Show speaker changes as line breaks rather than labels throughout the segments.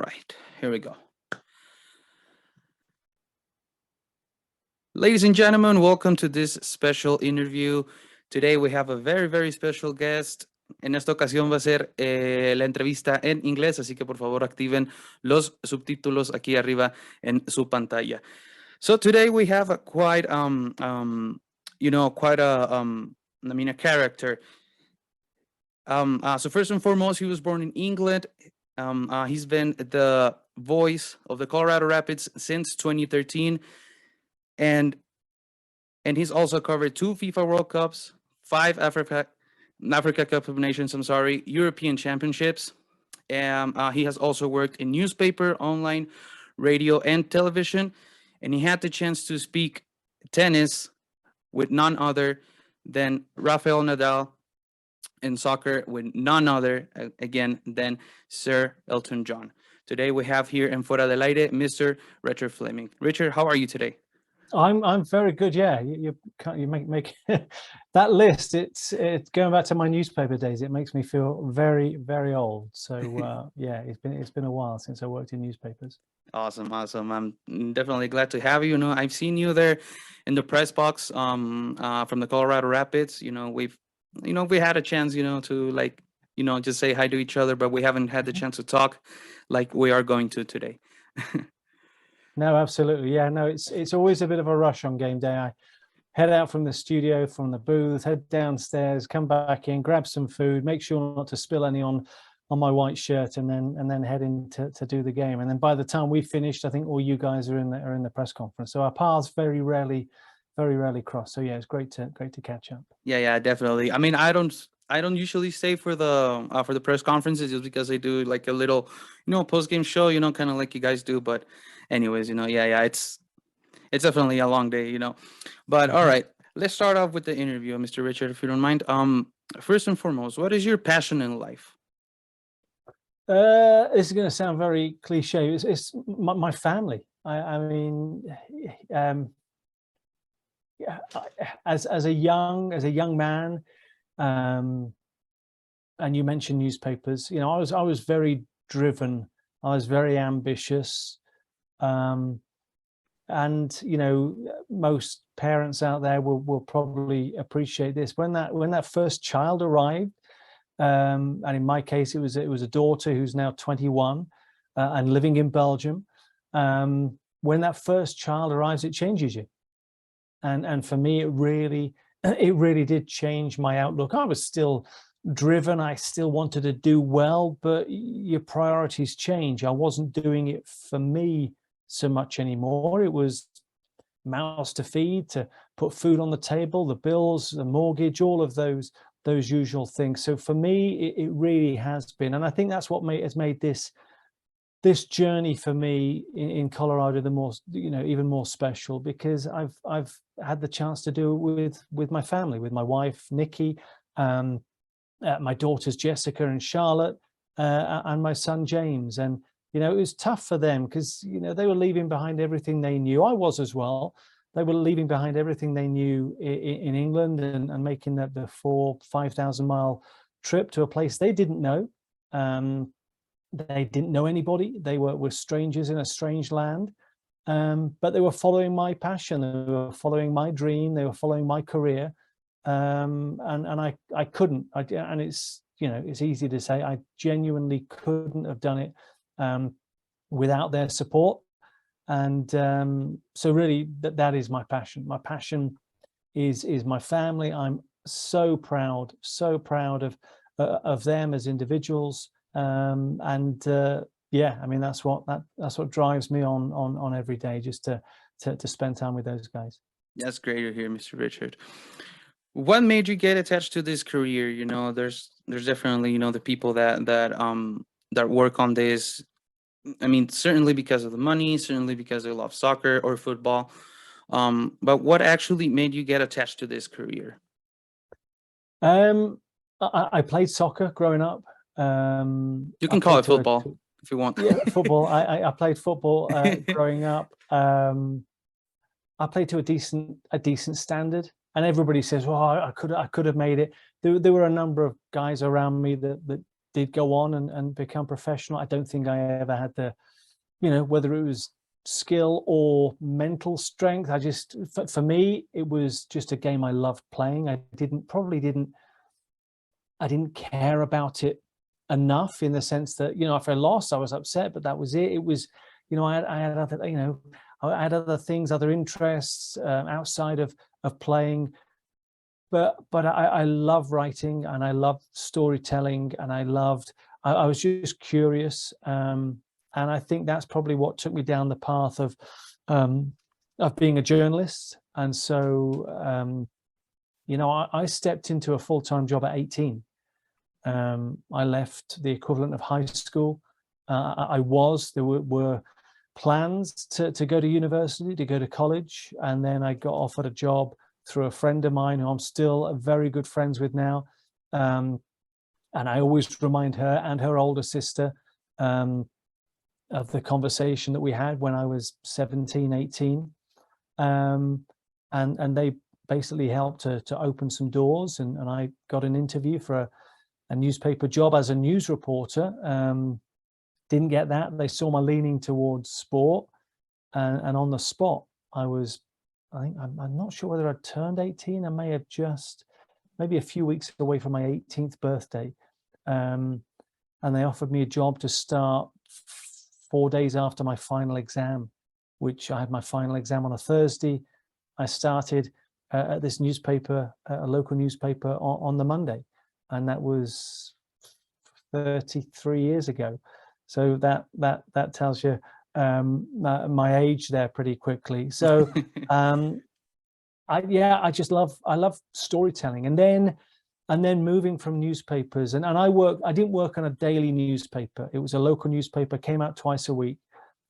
right, here we go. Ladies and gentlemen, welcome to this special interview. Today we have a very, very special guest. En esta ocasión va a ser la entrevista en inglés, así que por favor activen los subtítulos aquí arriba en su pantalla. So today we have a quite a character. So first and foremost, he was born in England. He's been the voice of the Colorado Rapids since 2013. And he's also covered 2 FIFA World Cups, 5 Africa Cup of Nations, European Championships. And he has also worked in newspaper, online, radio, and television. And he had the chance to speak tennis with none other than Rafael Nadal, and soccer with none other, again, than Sir Elton John. Today we have here in Fuera del Aire, Mr. Richard Fleming. Richard, how are you today?
I'm very good. Yeah, you make that list. It's going back to my newspaper days. It makes me feel very, very old. So yeah, it's been a while since I worked in newspapers.
Awesome. I'm definitely glad to have you. You know, I've seen you there in the press box from the Colorado Rapids. You know, we had a chance, to just say hi to each other, but we haven't had the chance to talk like we are going to today.
No, absolutely. Yeah, no, it's always a bit of a rush on game day. I head out from the studio, from the booth, head downstairs, come back in, grab some food, make sure not to spill any on my white shirt, and then head in to do the game. And then by the time we finished, I think all you guys are in the press conference. So our paths very rarely cross. So yeah, it's great to catch up.
Yeah, definitely. I mean, I don't usually stay for the press conferences just because I do like a little, post game show, kind of like you guys do. But anyways, it's definitely a long day, But all right, let's start off with the interview, Mr. Richard, if you don't mind. First and foremost, what is your passion in life?
This is going to sound very cliche. It's my family. I mean, as a young man, and you mentioned newspapers. I was very driven. I was very ambitious, and most parents out there will probably appreciate this. When that first child arrived, and in my case it was a daughter who's now 21 and living in Belgium. When that first child arrives, it changes you. And for me, it really did change my outlook. I was still driven. I still wanted to do well, but your priorities change. I wasn't doing it for me so much anymore. It was mouths to feed, to put food on the table, the bills, the mortgage, all of those usual things. So for me, it really has been, and I think that's what has made this journey for me in Colorado the more, even more special, because I've had the chance to do it with my family, with my wife Nikki, my daughters Jessica and Charlotte, and my son James. And it was tough for them because they were leaving behind everything they knew. I was as well. They were leaving behind everything they knew in England and making the 4,000-5,000 mile trip to a place they didn't know. They didn't know anybody. They were strangers in a strange land, but they were following my passion. They were following my dream. They were following my career, and I couldn't. And it's it's easy to say. I genuinely couldn't have done it without their support. And so really, that is my passion. My passion is my family. I'm so proud of them as individuals. Yeah, I mean, that's what drives me on every day, just to spend time with those guys.
That's great to hear, Mr. Richard. What made you get attached to this career? There's definitely the people that work on this. I mean, certainly because of the money, certainly because they love soccer or football. But what actually made you get attached to this career?
I played soccer growing up.
You can call it football if you want.
Yeah, football. I played football growing up. I played to a decent standard, and everybody says, "Well, I could have made it." There were a number of guys around me that did go on and become professional. I don't think I ever had the, whether it was skill or mental strength. I just, for me, it was just a game I loved playing. I didn't care about it enough, in the sense that, if I lost, I was upset, but that was it. It was, I had other, I had other things, other interests outside of playing. But I love writing, and I love storytelling, and I was just curious. And I think that's probably what took me down the path of being a journalist. And so, I stepped into a full-time job at 18. I left the equivalent of high school. There were plans to go to university, to go to college, and then I got offered a job through a friend of mine who I'm still very good friends with now. And I always remind her and her older sister of the conversation that we had when I was 17, 18. And they basically helped to open some doors, and I got an interview for a newspaper job as a news reporter. Didn't get that. They saw my leaning towards sport, and on the spot, I'm not sure whether I'd turned 18. I may have just maybe a few weeks away from my 18th birthday. And they offered me a job to start 4 days after my final exam, which I had my final exam on a Thursday. I started at this newspaper, a local newspaper, on the Monday. And that was 33 years ago. So that tells you my age there pretty quickly. So I love storytelling. And then moving from newspapers, and I didn't work on a daily newspaper. It was a local newspaper, came out twice a week,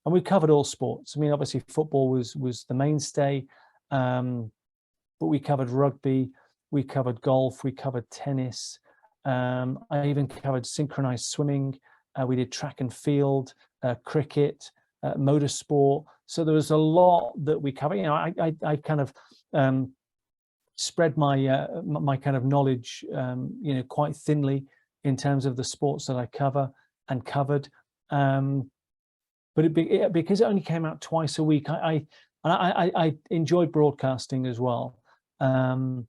and we covered all sports. I mean, obviously football was the mainstay, but we covered rugby, we covered golf, we covered tennis. I even covered synchronized swimming. We did track and field, cricket, motorsport. So there was a lot that we covered. I kind of spread my kind of knowledge, quite thinly in terms of the sports that I covered. But because it only came out twice a week, I enjoyed broadcasting as well. And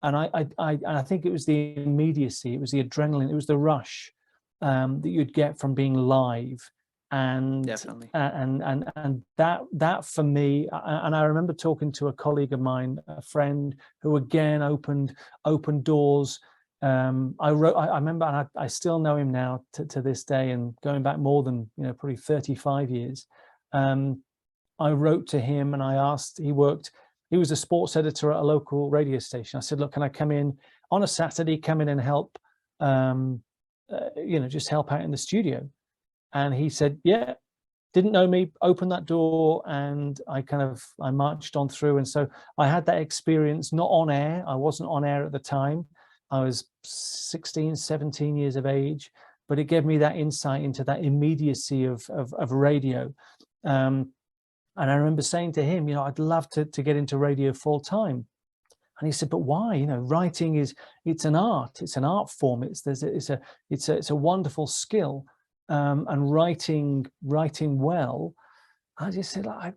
I think it was the immediacy, it was the adrenaline, it was the rush that you'd get from being live. And
definitely.
And that for me, and I remember talking to a colleague of mine, a friend, who again opened doors. I remember, and I still know him now to this day, and going back more than probably 35 years. I wrote to him and I asked. He was a sports editor at a local radio station. I said, look, can I come in on a Saturday? Come in and help. Just help out in the studio. And he said, yeah, didn't know me, opened that door, and I marched on through. And so I had that experience, not on air. I wasn't on air at the time. I was 16, 17 years of age, but it gave me that insight into that immediacy of radio. And I remember saying to him, I'd love to get into radio full time. And he said, but why? Writing it's an art. It's an art form. It's a wonderful skill. And writing well. I just said, I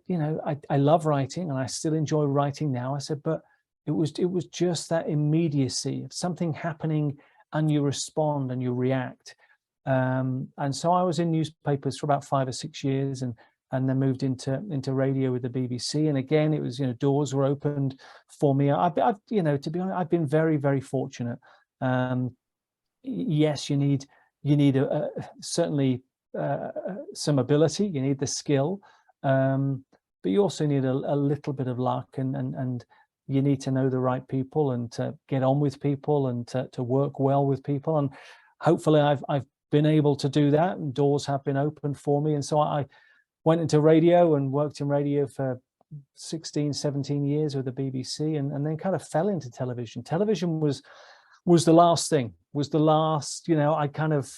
love writing, and I still enjoy writing now. I said, but it was just that immediacy of something happening, and you respond and you react. And so I was in newspapers for about 5 or 6 years, and then moved into radio with the BBC. And again, it was, doors were opened for me. I've to be honest, I've been very, very fortunate. Yes, you need certainly some ability. You need the skill, but you also need a little bit of luck, and you need to know the right people, and to get on with people, and to work well with people. And hopefully I've been able to do that, and doors have been opened for me. And so I went into radio and worked in radio for 16, 17 years with the BBC, and then kind of fell into television. Television was the last thing, was the last, I kind of,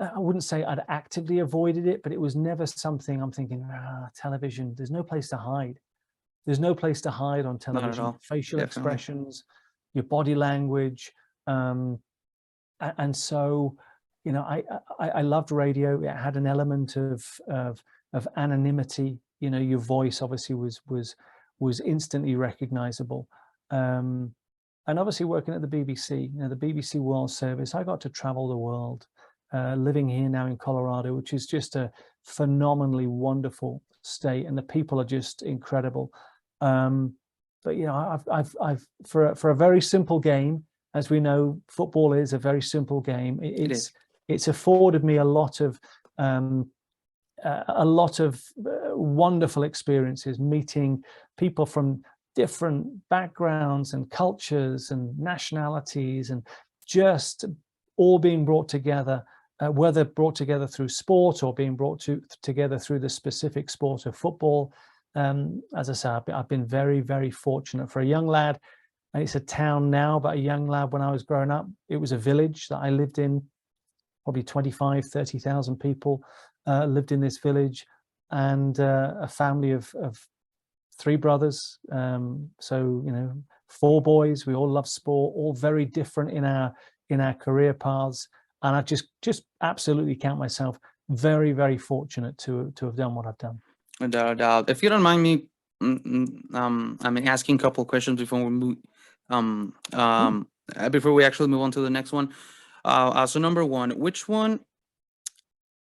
I wouldn't say I'd actively avoided it, but it was never something I'm thinking, television, there's no place to hide. There's no place to hide on television.
Not at all.
Facial
Definitely.
expressions, your body language, And so, you know, I loved radio. It had an element of anonymity. You know, your voice obviously was instantly recognizable. And obviously working at the BBC, you know, the BBC World Service, I got to travel the world, living here now in Colorado, which is just a phenomenally wonderful state, and the people are just incredible. But you know, I've for a very simple game, as we know, football is a very simple game. It's afforded me a lot of wonderful experiences, meeting people from different backgrounds and cultures and nationalities, and just all being brought together, whether brought together through sport or being brought together through the specific sport of football. As I say, I've been very, very fortunate. For a young lad, and it's a town now, but a young lad when I was growing up, it was a village that I lived in, probably 30,000 people lived in this village, and a family of 3 brothers. So, you know, 4 boys, we all love sport, all very different in our career paths. And I just absolutely count myself very, very fortunate to have done what I've done.
Without a doubt. If you don't mind me, I mean, asking a couple of questions before we move, before we actually move on to the next one. So number one, which one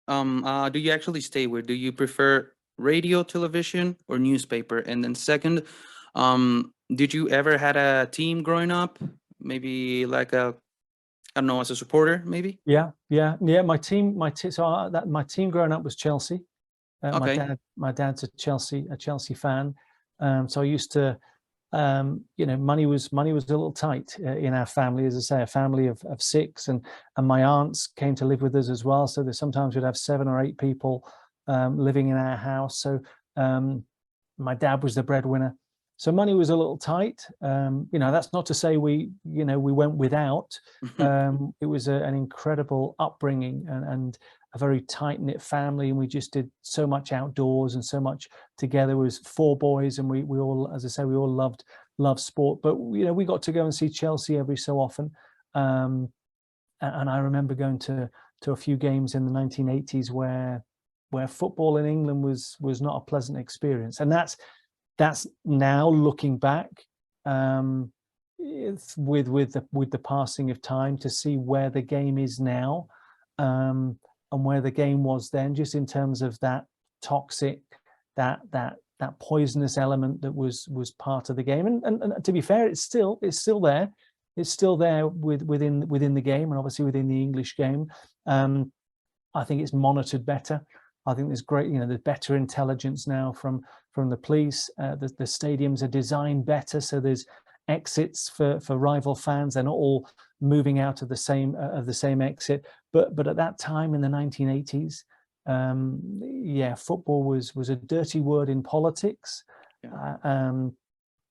do you actually stay with? Do you prefer radio, television, or newspaper? And then second, did you ever had a team growing up? Maybe like I don't know, as a supporter, maybe?
Yeah. My team growing up was Chelsea.
Okay.
My dad's a Chelsea fan. So I used to, you know, money was a little tight in our family, as I say, a family of 6, and my aunts came to live with us as well. So there's sometimes we'd have 7 or 8 people living in our house. So my dad was the breadwinner. So money was a little tight. You know, that's not to say we went without. It was an incredible upbringing and a very tight-knit family, and we just did so much outdoors and so much together. It was 4 boys, and we all, as I say, we all loved sport. But you know, we got to go and see Chelsea every so often. And I remember going to a few games in the 1980s where football in England was not a pleasant experience. And that's now looking back, with the passing of time, to see where the game is now, and where the game was then, just in terms of that toxic, that poisonous element that was part of the game. And to be fair, it's still there. It's still there within the game, and obviously within the English game. I think it's monitored better. I think there's there's better intelligence now from the police. The stadiums are designed better, so there's exits for rival fans. They're not all moving out of the same exit. But at that time in the 1980s, football was a dirty word in politics. Yeah.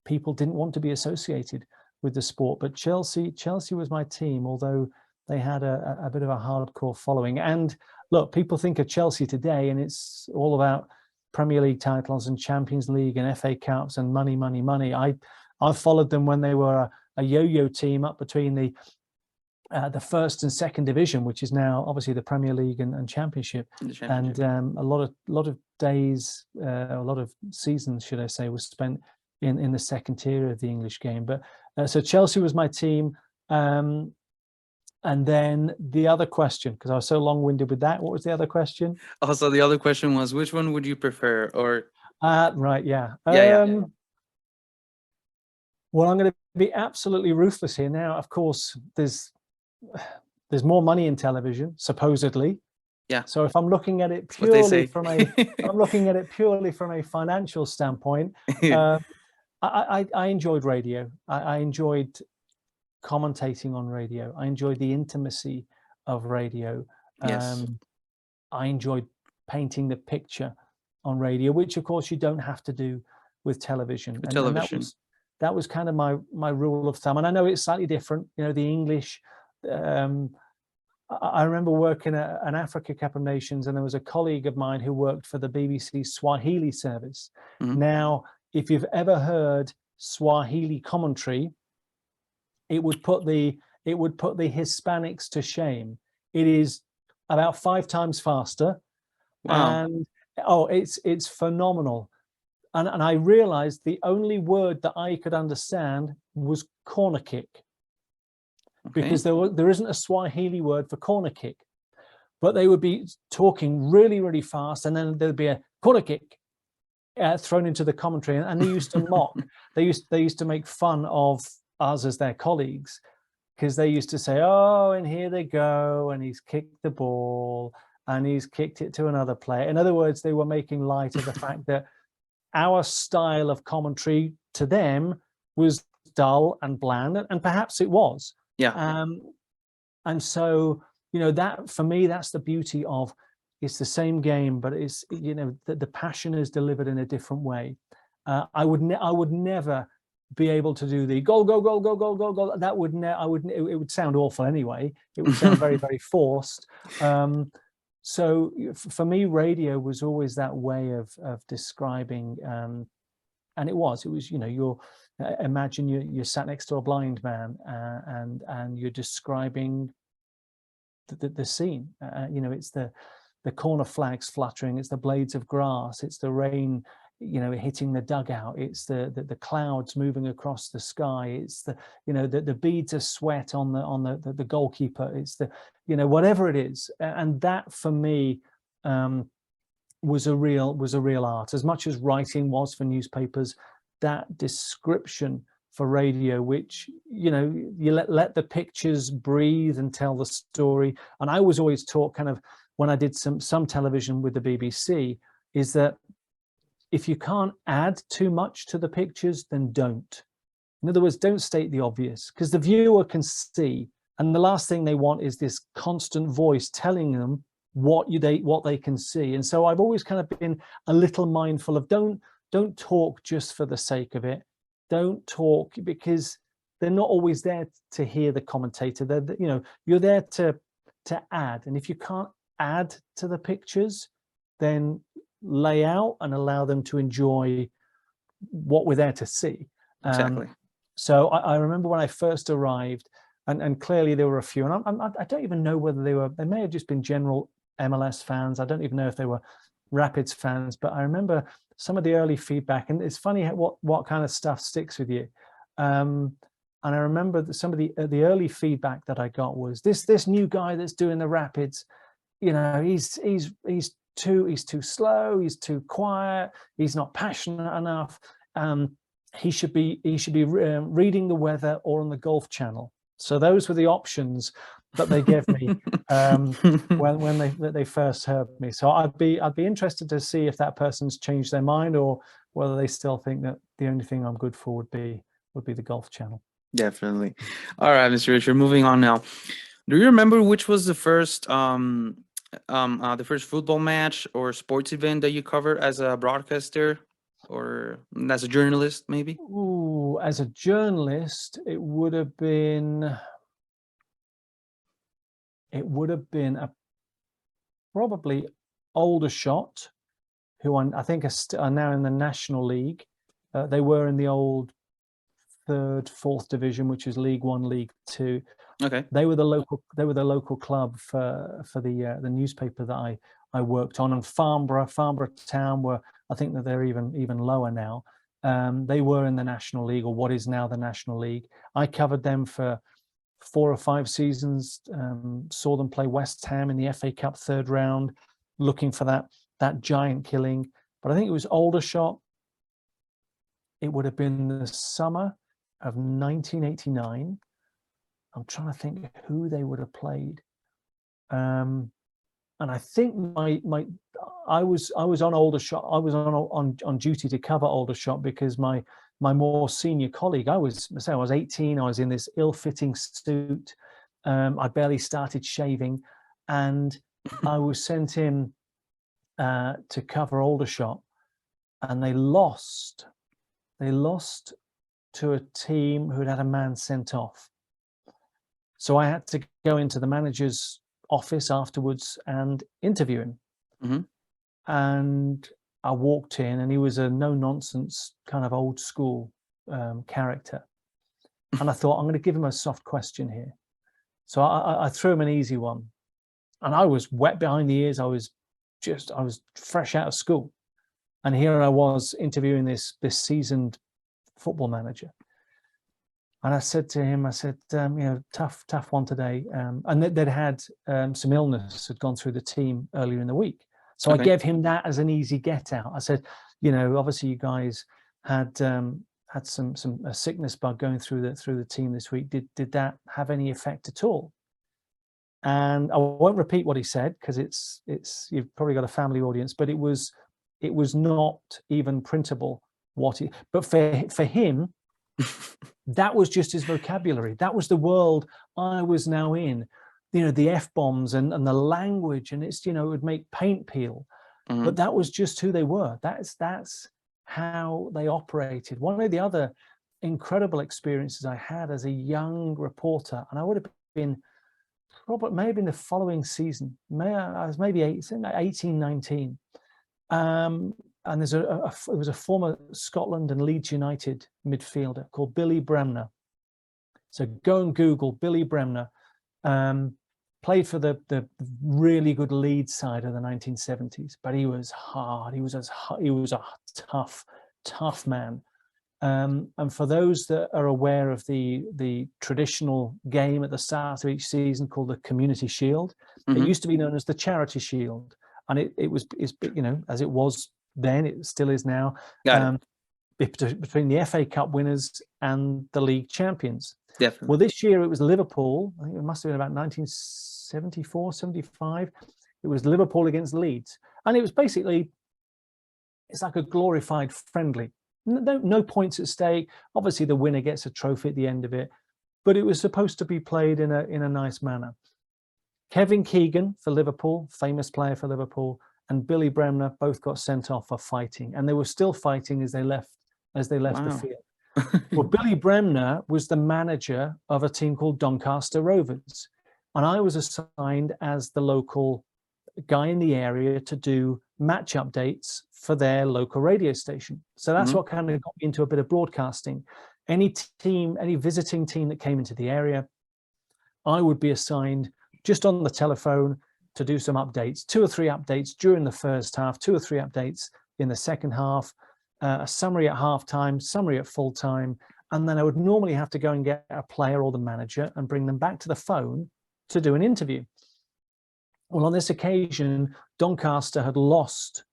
People didn't want to be associated with the sport. But Chelsea was my team, although they had a bit of a hardcore following. And look, people think of Chelsea today, and it's all about Premier League titles and Champions League and FA Cups and money, money, money. I followed them when they were a yo-yo team up between the first and second division, which is now obviously the Premier League and Championship. And a lot of days, a lot of seasons, should I say, was spent in the second tier of the English game. But so Chelsea was my team. And then the other question, because I was so long-winded with that, what was the other question?
Also, the other question was, which one would you prefer? Or
right, yeah.
Yeah.
Well, I'm going to be absolutely ruthless here now. Of course, there's more money in television, supposedly.
Yeah.
So if I'm looking at it purely from a financial standpoint, I enjoyed radio. I enjoyed commentating on radio. I enjoyed the intimacy of radio.
Yes.
I enjoyed painting the picture on radio, which of course you don't have to do with television. And that was kind of my rule of thumb. And I know it's slightly different. You know, the English. I remember working at an Africa Cup of Nations, and there was a colleague of mine who worked for the BBC Swahili service. Mm-hmm. Now, if you've ever heard Swahili commentary, it would put the it would put the Hispanics to shame. It is about 5 times faster.
Wow.
And oh, it's phenomenal. And I realized the only word that I could understand was corner kick,
Okay.
because there isn't a Swahili word for corner kick, but they would be talking really, really fast, and then there'd be a corner kick thrown into the commentary, and they used to mock. They used to make fun of us as their colleagues, because they used to say, "Oh, and here they go, and he's kicked the ball, and he's kicked it to another player." In other words, they were making light of the fact that our style of commentary to them was dull and bland, and perhaps it was.
Yeah.
And so, you know, that for me, that's the beauty of, it's the same game, but it's, you know, the passion is delivered in a different way. I would never be able to do the goal, goal, goal, goal, goal, goal, goal. That would it would sound awful anyway. It would sound very, very forced. So for me, radio was always that way of describing, and it was, you know, you're imagine you're sat next to a blind man, and you're describing the scene. You know, it's the corner flags fluttering, it's the blades of grass, it's the rain, you know, hitting the dugout, it's the clouds moving across the sky, it's the, you know, the beads of sweat on the goalkeeper, it's the, you know, whatever it is. And that for me was a real art. As much as writing was for newspapers, that description for radio, which, you know, you let the pictures breathe and tell the story. And I was always taught, kind of, when I did some television with the BBC, is that if you can't add too much to the pictures, then don't. In other words, don't state the obvious, because the viewer can see, and the last thing they want is this constant voice telling them what they can see. And so I've always kind of been a little mindful of, don't talk just for the sake of it. Don't talk because they're not always there to hear the commentator. They're, you know, you're there to add. And if you can't add to the pictures, then lay out and allow them to enjoy what we're there to see.
Exactly.
So I remember when I first arrived, and clearly there were a few, and I don't even know whether they may have just been general MLS fans. I don't even know if they were Rapids fans, but I remember some of the early feedback, and it's funny what kind of stuff sticks with you. And I remember that some of the early feedback that I got was this new guy that's doing the Rapids, you know, he's too slow, he's too quiet, he's not passionate enough. He should be reading the weather or on the Golf Channel. So those were the options that they gave me when they first heard me. So I'd be interested to see if that person's changed their mind, or whether they still think that the only thing I'm good for would be the Golf Channel.
Definitely. All right, Mr. Richard, moving on now. Do you remember which was the first football match or sports event that you covered as a broadcaster or as a journalist, maybe?
Ooh, as a journalist, it would have been a probably Aldershot, who I think are now in the National League. They were in the old 3rd, 4th division, which is League One, League Two.
Okay.
They were the local club for the newspaper that I worked on. And Farnborough Town were, I think that they're even lower now. They were in the National League, or what is now the National League. I covered them for 4 or 5 seasons. Saw them play West Ham in the FA Cup 3rd round, looking for that giant killing. But I think it was Aldershot. It would have been the summer of 1989. I'm trying to think who they would have played. And I think I was on Aldershot. I was on duty to cover Aldershot, because my more senior colleague, I was 18. I was in this ill-fitting suit. I barely started shaving, and I was sent in to cover Aldershot, and they lost. They lost to a team who'd had a man sent off. So I had to go into the manager's office afterwards and interview him.
Mm-hmm.
And I walked in, and he was a no-nonsense kind of old school character. And I thought, I'm going to give him a soft question here. So I threw him an easy one, and I was wet behind the ears. I was fresh out of school, and here I was interviewing this seasoned football manager. And I said to him, tough one today. And they'd had some illness had gone through the team earlier in the week. So I gave him that as an easy get out. I said, obviously you guys had some sickness bug going through the team this week. Did that have any effect at all? And I won't repeat what he said, because it's you've probably got a family audience, but it was not even printable but for him, that was just his vocabulary. That was the world I was now in, the F-bombs and the language, and it would make paint peel.
Mm-hmm.
But that was just who they were. That's how they operated. One of the other incredible experiences I had as a young reporter, and I would have been maybe in the following season, I was maybe 18, 19. And there was a former Scotland and Leeds United midfielder called Billy Bremner. So go and Google Billy Bremner. Played for the really good Leeds side of the 1970s, but he was hard. He was a tough man. And for those that are aware of the traditional game at the start of each season called the Community Shield, it used to be known as the Charity Shield, and it was as it was then, it still is now, between the FA Cup winners and the league champions.
Definitely.
Well, this year it was Liverpool. I think it must have been about 1974, 75. It was Liverpool against Leeds, and it was basically, it's like a glorified friendly. No points at stake. Obviously, the winner gets a trophy at the end of it, but it was supposed to be played in a nice manner. Kevin Keegan for Liverpool, famous player for Liverpool, and Billy Bremner both got sent off for fighting, and they were still fighting as they left the field. Well, Billy Bremner was the manager of a team called Doncaster Rovers, and I was assigned as the local guy in the area to do match updates for their local radio station. So that's what kind of got me into a bit of broadcasting. Any visiting team that came into the area, I would be assigned just on the telephone to do some updates, 2 or 3 updates during the first half, 2 or 3 updates in the second half, a summary at halftime, summary at full time, and then I would normally have to go and get a player or the manager and bring them back to the phone to do an interview. Well, on this occasion, Doncaster had lost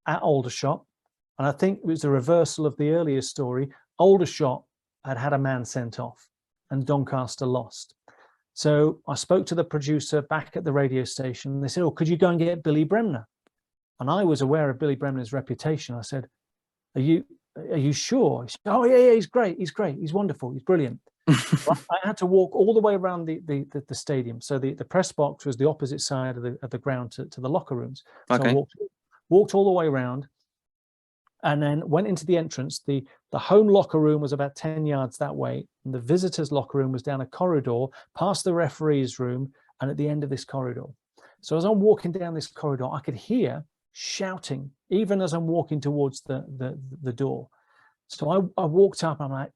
at Aldershot, and I think it was a reversal of the earlier story. Aldershot had had a man sent off, and Doncaster lost. So I spoke to the producer back at the radio station, and they said, "Oh, could you go and get Billy Bremner?" And I was aware of Billy Bremner's reputation. I said, Are you sure?" He said, "Oh, yeah, he's great. He's wonderful. He's brilliant." Well, I had to walk all the way around the stadium. So the press box was the opposite side of the ground to the locker rooms. So I walked all the way around, and then went into the entrance. The home locker room was about 10 yards that way, and the visitors' locker room was down a corridor past the referee's room and at the end of this corridor. So as I'm walking down this corridor, I could hear shouting even as I'm walking towards the door. So I walked up, and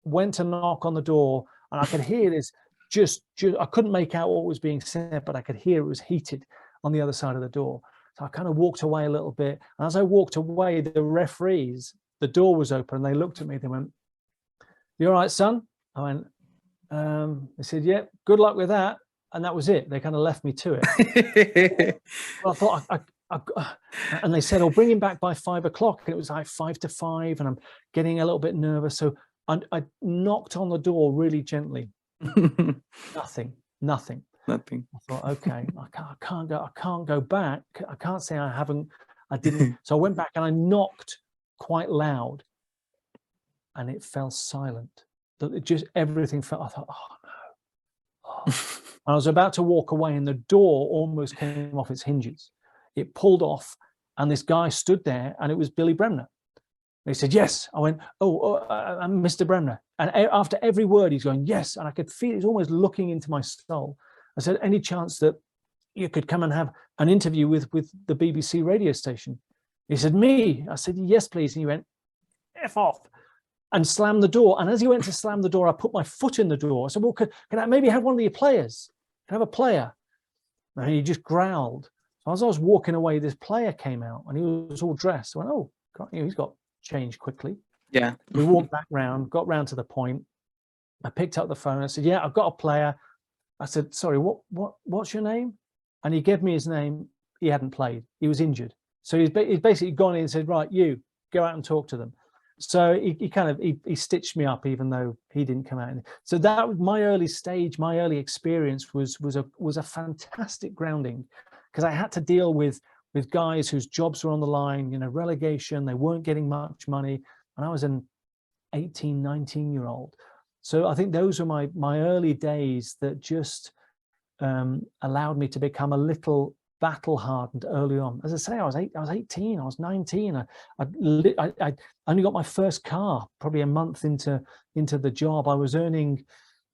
went to knock on the door, and I could hear this just I couldn't make out what was being said, but I could hear it was heated on the other side of the door. So I kind of walked away a little bit, and as I walked away, the referees, the door was open, and they looked at me. They went, "You all right, son?" I went, they said, "Yeah, good luck with that." And that was it. They kind of left me to it. Well, I thought, and they said, "Oh, bring him back by 5 o'clock." And it was like 5 to 5, and I'm getting a little bit nervous. So I knocked on the door really gently. Nothing. I thought, okay, I can't go back. I can't say I didn't. So I went back and I knocked quite loud, and it fell silent. Everything fell. I thought, oh no. And I was about to walk away, and the door almost came off its hinges. It pulled off, and this guy stood there, and it was Billy Bremner. And he said, "Yes." I went, I'm Mr. Bremner. And after every word, he's going, "Yes." And I could feel he's almost looking into my soul. I said, "Any chance that you could come and have an interview with the BBC radio station?" He said, "Me?" I said, "Yes, please." And he went, "F off." and slammed the door. And as he went to slam the door, I put my foot in the door. I said, well, can I maybe have one of your players? Can I have a player? And he just growled. So as I was walking away, this player came out and he was all dressed. I went, oh, God, he's got changed quickly.
Yeah.
We walked back round, got round to the point. I picked up the phone. I said, yeah, I've got a player. I said, sorry, what's your name? And he gave me his name. He hadn't played. He was injured. So he's basically gone in and said, right, you go out and talk to them. So he stitched me up, even though he didn't come out. So that was my early stage. My early experience was a fantastic grounding, because I had to deal with guys whose jobs were on the line, relegation. They weren't getting much money, and I was an 18, 19-year-old. So I think those were my early days that just allowed me to become a little battle hardened early on. As I say, I was 18, I was 19. I only got my first car probably a month into the job. I was earning,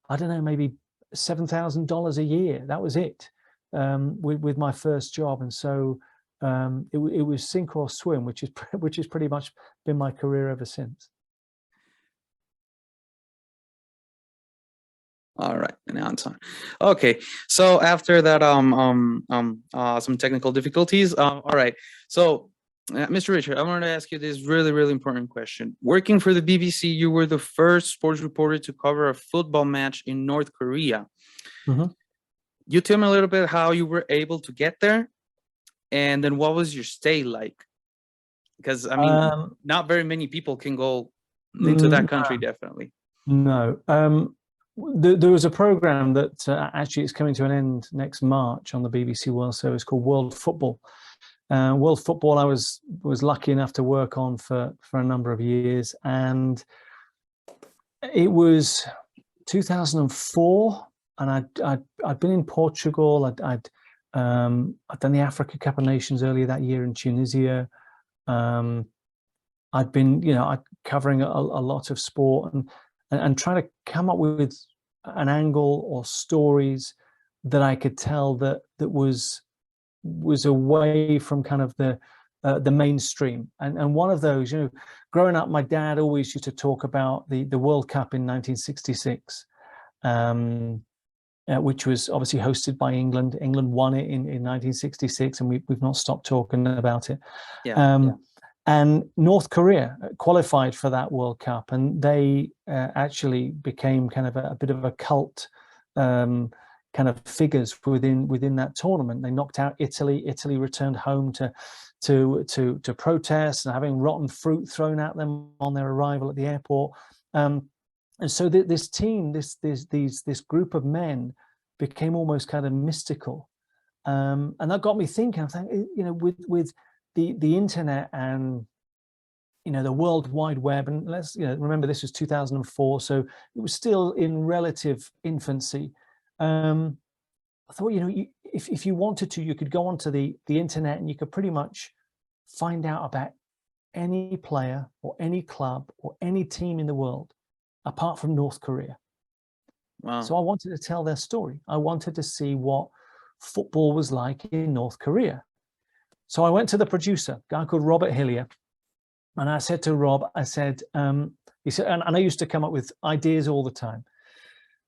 I don't know, maybe $7,000 a year. That was it, with my first job. And so it was sink or swim, which is pretty much been my career ever since.
All right, and now it's on. Okay, so after that, some technical difficulties. All right, so Mr. Richard, I wanted to ask you this really, really important question. Working for the BBC, you were the first sports reporter to cover a football match in North Korea.
Mm-hmm.
You tell me a little bit how you were able to get there, and then what was your stay like? Because I mean, not very many people can go into that country, definitely.
No. There was a program that actually is coming to an end next March on the BBC World Service called World Football. World Football I was lucky enough to work on for a number of years, and it was 2004, and I'd been in Portugal. I'd done the Africa Cup of Nations earlier that year in Tunisia. I'd been covering a lot of sport and trying to come up with an angle or stories that I could tell that was away from kind of the mainstream. And one of those, growing up, my dad always used to talk about the World Cup in 1966, which was obviously hosted by England. England won it in 1966, and we've not stopped talking about it.
Yeah.
And North Korea qualified for that World Cup, and they actually became kind of a bit of a cult kind of figures within that tournament. They knocked out Italy. Italy returned home to protest and having rotten fruit thrown at them on their arrival at the airport. And so this team, this group of men, became almost kind of mystical, and that got me thinking. I think, with the internet and the World Wide Web, and let's remember this was 2004, so it was still in relative infancy. I thought, if you wanted to, you could go onto the internet and you could pretty much find out about any player or any club or any team in the world apart from North Korea.
Wow.
So I wanted to tell their story. I wanted to see what football was like in North Korea. So I went to the producer, a guy called Robert Hillier, and I said to Rob, he said, and I used to come up with ideas all the time.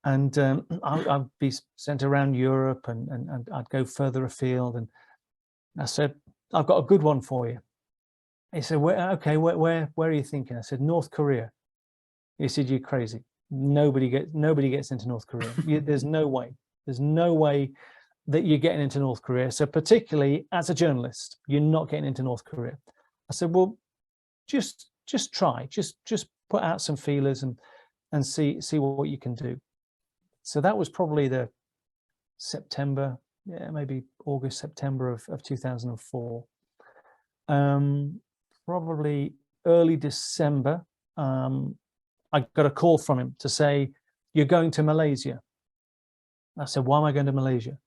And I'd be sent around Europe and I'd go further afield. And I said, I've got a good one for you. He said, where are you thinking? I said, North Korea. He said, you're crazy. Nobody gets into North Korea. There's no way. There's no way that you're getting into North Korea. So particularly as a journalist, you're not getting into North Korea. I said, well, just try, just put out some feelers and see what you can do. So that was probably the September, maybe August, September of 2004. Probably early December, I got a call from him to say, you're going to Malaysia. I said, why am I going to Malaysia?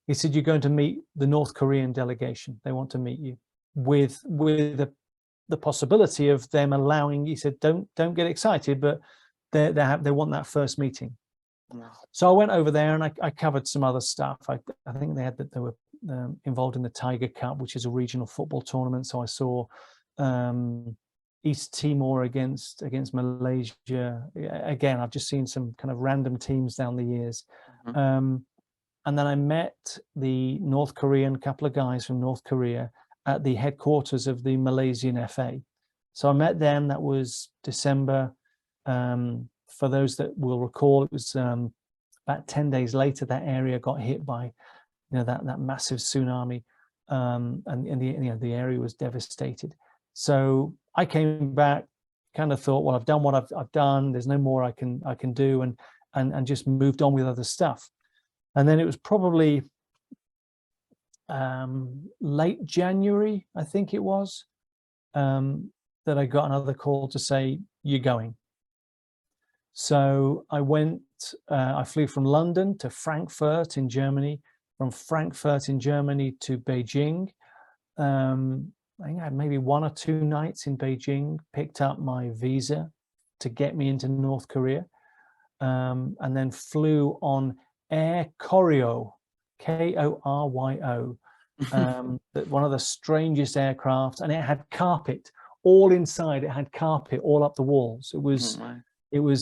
He said, you're going to meet the North Korean delegation. They want to meet you with the possibility of them allowing, he said, don't get excited, but they want that first meeting. Wow. So I went over there and I covered some other stuff. I think they were involved in the Tiger Cup, which is a regional football tournament. So I saw East Timor against Malaysia. Again, I've just seen some kind of random teams down the years. And then I met the North Korean, couple of guys from North Korea at the headquarters of the Malaysian FA. So I met them. That was December. For those that will recall, it was about 10 days later that area got hit by that massive tsunami, and the area was devastated. So I came back, kind of thought, well, I've done what I've done. There's no more I can do, and just moved on with other stuff. And then it was probably late January, I think it was, that I got another call to say, you're going. So I went, I flew from London to Frankfurt in Germany, from Frankfurt in Germany to Beijing. I think I had maybe 1 or 2 nights in Beijing, picked up my visa to get me into North Korea, and then flew on Air Koryo, Koryo, one of the strangest aircraft, and it had carpet all inside. It had carpet all up the walls. It was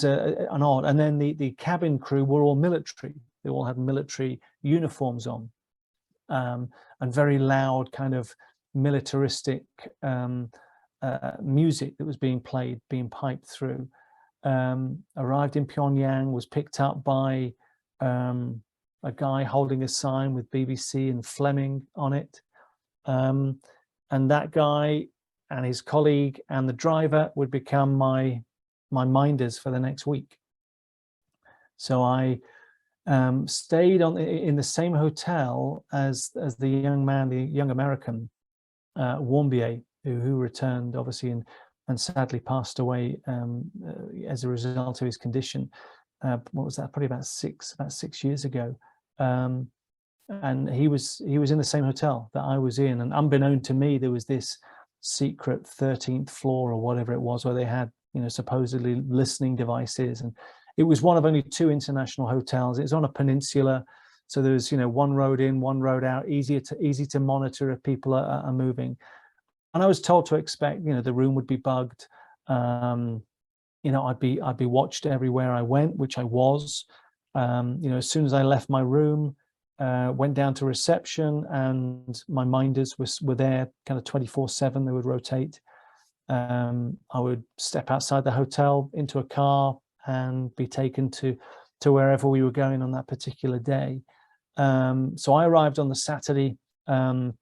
an odd. And then the cabin crew were all military. They all had military uniforms on, and very loud kind of militaristic music that was being played, being piped through. Arrived in Pyongyang, was picked up by a guy holding a sign with BBC and Fleming on it, and that guy and his colleague and the driver would become my minders for the next week. So I stayed in the same hotel as the young man, the young American, Warmbier, who returned obviously and sadly passed away as a result of his condition. What was that? Probably about six years ago. And he was in the same hotel that I was in, and unbeknown to me, there was this secret 13th floor or whatever it was, where they had supposedly listening devices, and it was one of only 2 international hotels. It was on a peninsula, so there was one road in, one road out, easy to monitor if people are moving. And I was told to expect the room would be bugged. I'd be watched everywhere I went, which I was. As soon as I left my room, went down to reception, and my minders were there kind of 24/7. They would rotate. I would step outside the hotel into a car and be taken to wherever we were going on that particular day. So I arrived on the Saturday, and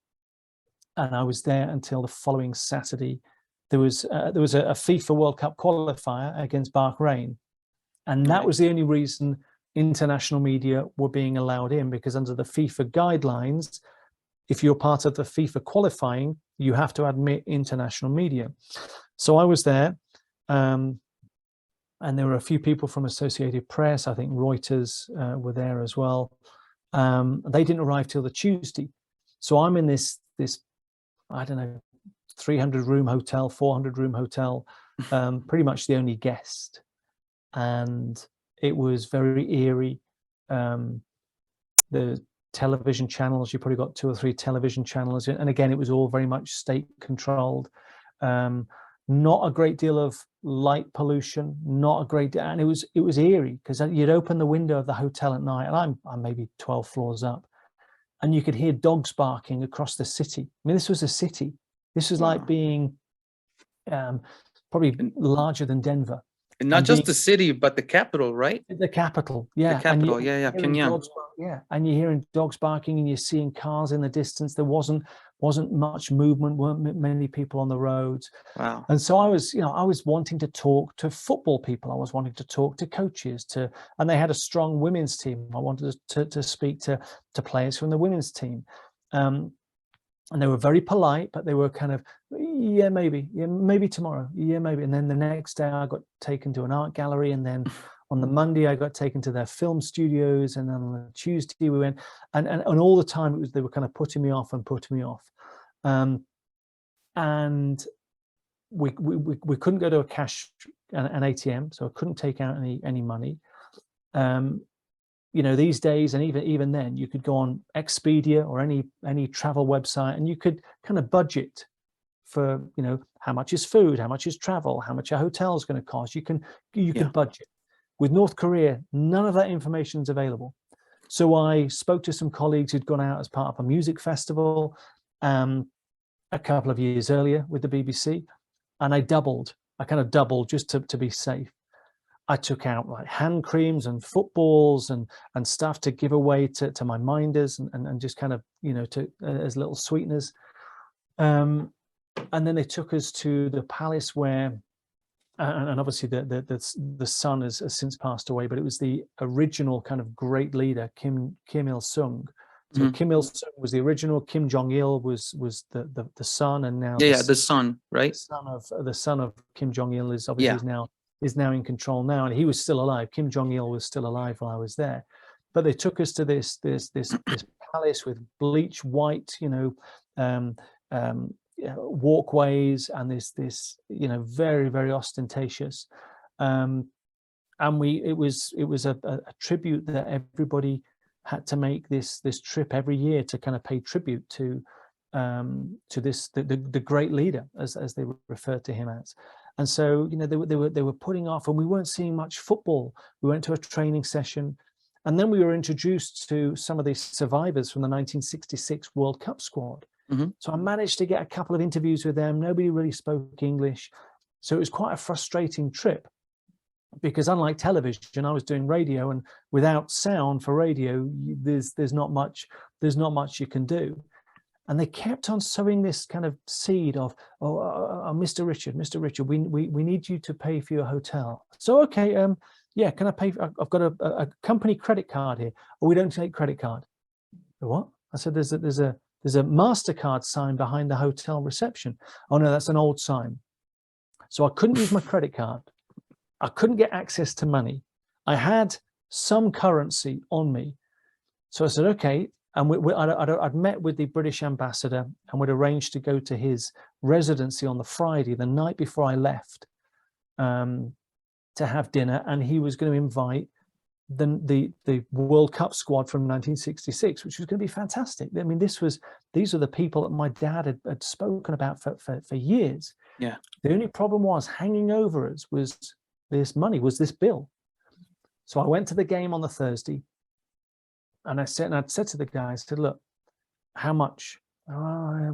I was there until the following Saturday. There was a FIFA World Cup qualifier against Bahrain, and that was the only reason international media were being allowed in, because under the FIFA guidelines, if you're part of the FIFA qualifying, you have to admit international media. So I was there, and there were a few people from Associated Press. I think Reuters were there as well. They didn't arrive till the Tuesday. So I'm in this I don't know, 300-room hotel, 400-room hotel, pretty much the only guest. And it was very eerie. The television channels, you probably got 2 or 3 television channels. And again, it was all very much state controlled. Not a great deal of light pollution, not a great deal. And it was eerie, because you'd open the window of the hotel at night, and I'm maybe 12 floors up, and you could hear dogs barking across the city. I mean, this was a city. This was like being probably larger than Denver.
And not just the city, but the capital, right?
The capital, yeah.
The capital, Pyongyang.
And you're hearing dogs barking, and you're seeing cars in the distance. There wasn't much movement, weren't many people on the roads.
Wow.
And so I was wanting to talk to football people. I was wanting to talk to coaches, and they had a strong women's team. I wanted to speak to players from the women's team. And they were very polite, but they were kind of, yeah, maybe tomorrow, yeah, maybe. And then the next day I got taken to an art gallery, and then on the Monday I got taken to their film studios, and then on the Tuesday we went, and all the time they were kind of putting me off. And we couldn't go to an ATM, so I couldn't take out any money. These days, and even then, you could go on Expedia or any travel website, and you could kind of budget for, you know, how much is food, how much is travel, how much a hotel is going to cost. You can budget. With North Korea, none of that information is available. So I spoke to some colleagues who'd gone out as part of a music festival a couple of years earlier with the BBC, and I kind of doubled just to be safe. I took out like hand creams and footballs and stuff to give away to my minders and just kind of, you know, to as little sweeteners. And then they took us to the palace where, and obviously the son has since passed away, but it was the original kind of great leader, Kim Il-sung. So Kim Il-sung was the original. Kim Jong-il was the son, and now
the son, right?
The son of Kim Jong-il is obviously is now in control now, and he was still alive. Kim Jong-il was still alive while I was there, but they took us to this palace with bleach white, you know, walkways, and this you know, very, very ostentatious, and it was a tribute that everybody had to make this trip every year to kind of pay tribute to this the great leader, as they referred to him as. And so, you know, they were putting off, and we weren't seeing much football. We went to a training session, and then we were introduced to some of these survivors from the 1966 World Cup squad. So I managed to get a couple of interviews with them. Nobody really spoke English. So it was quite a frustrating trip, because unlike television, I was doing radio, and without sound for radio, there's not much you can do. And they kept on sowing this kind of seed of, Mr. Richard, we need you to pay for your hotel. So, okay, yeah, can I pay? I've got a company credit card here. Oh, we don't take credit card. What? I said, there's a MasterCard sign behind the hotel reception. Oh no, that's an old sign. So I couldn't use my credit card. I couldn't get access to money. I had some currency on me. So I said, okay. And I'd met with the British ambassador, and we'd arranged to go to his residency on the Friday, the night before I left, to have dinner. And he was going to invite the World Cup squad from 1966, which was going to be fantastic. I mean, these are the people that my dad had spoken about for years.
Yeah.
The only problem was hanging over us was this bill. So I went to the game on the Thursday, and I'd said to the guys, I said, look, how much? And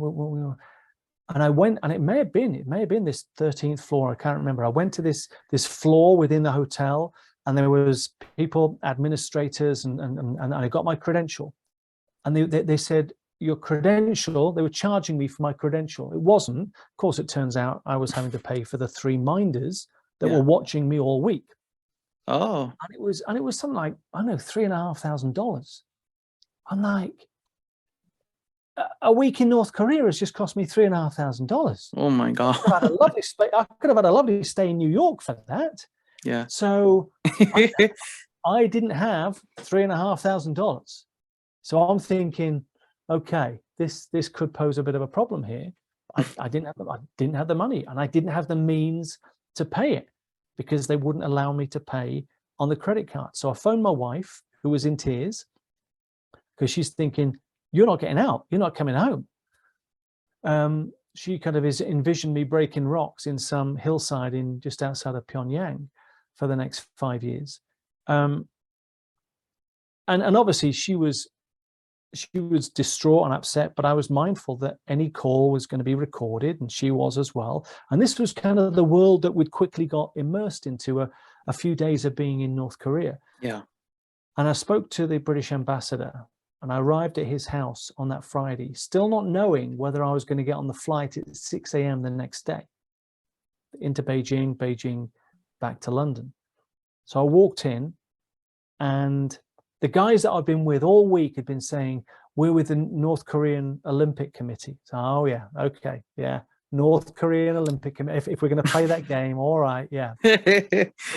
I went, and it may have been this 13th floor. I can't remember. I went to this floor within the hotel, and there was people, administrators, and I got my credential. And they said, your credential, they were charging me for my credential. It wasn't. Of course, it turns out I was having to pay for the 3 minders that were watching me all week.
Oh.
And it was something like, I don't know, $3,500. I'm like, a week in North Korea has just cost me $3,500.
Oh my God.
I could have had a lovely stay in New York for that.
Yeah.
So I didn't have $3,500. So I'm thinking, okay, this could pose a bit of a problem here. I didn't have the money, and I didn't have the means to pay it, because they wouldn't allow me to pay on the credit card. So I phoned my wife, who was in tears, because she's thinking, you're not getting out, you're not coming home. She kind of envisioned me breaking rocks in some hillside just outside of Pyongyang for the next 5 years. And obviously she was distraught and upset, but I was mindful that any call was going to be recorded, and she was as well. And this was kind of the world that we'd quickly got immersed into a few days of being in North Korea.
Yeah.
And I spoke to the British ambassador, and I arrived at his house on that Friday, still not knowing whether I was going to get on the flight at 6 a.m. the next day into Beijing back to London. So I walked in, and the guys that I've been with all week had been saying, we're with the North Korean Olympic Committee. So, oh yeah, okay, yeah, North Korean Olympic Committee. If we're going to play that game, all right, yeah.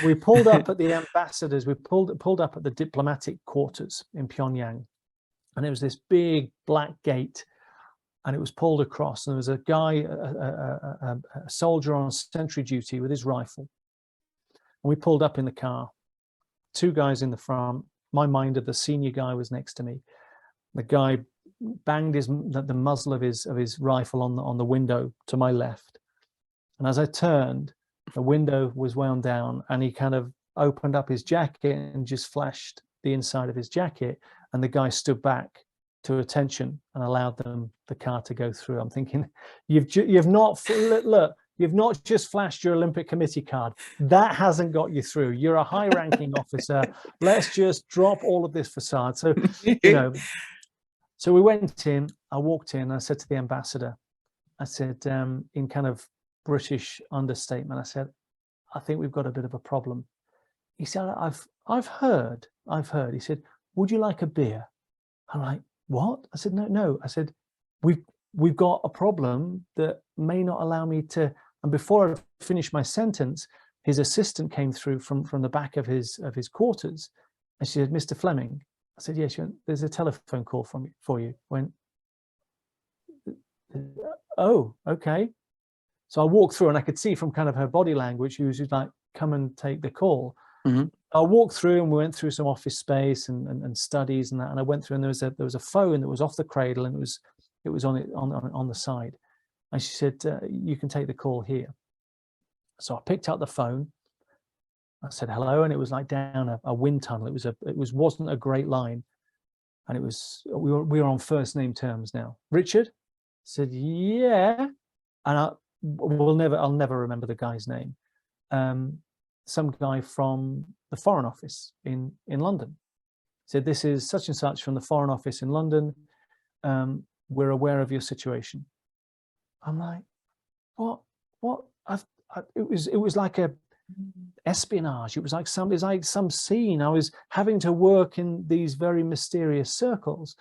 We pulled up at the ambassadors. We pulled up at the diplomatic quarters in Pyongyang, and it was this big black gate, and it was pulled across. And there was a guy, a soldier on sentry duty with his rifle. And we pulled up in the car. 2 guys in the front. My minder, the senior guy, was next to me. The guy banged the muzzle of his rifle on the window to my left. And as I turned, the window was wound down, and he kind of opened up his jacket and just flashed the inside of his jacket. And the guy stood back to attention and allowed the car to go through. I'm thinking, you've not look. You've not just flashed your Olympic Committee card. That hasn't got you through. You're a high-ranking officer. Let's just drop all of this facade. So, so we went in. I walked in. I said to the ambassador, I said, in kind of British understatement, I said, I think we've got a bit of a problem. He said, I've heard. He said, would you like a beer? I'm like, what? I said, no. I said, we've got a problem that may not allow me to. And before I finished my sentence, his assistant came through from the back of his quarters, and she said, Mr. Fleming. I said, yes. She went, there's a telephone call for you. I went, oh, okay. So I walked through, and I could see from kind of her body language, she was just like, come and take the call.
Mm-hmm.
I walked through, and we went through some office space and studies and that. And I went through, and there was a phone that was off the cradle, and it was on the side. And she said, you can take the call here. So I picked up the phone. I said, hello. And it was like down a wind tunnel. It wasn't a great line. And we were on first name terms now. Richard? I said, yeah. And I'll never remember the guy's name. Some guy from the Foreign Office in London. He said, this is such and such from the Foreign Office in London. We're aware of your situation. I'm like, what? It was like a espionage. It was like some scene. I was having to work in these very mysterious circles.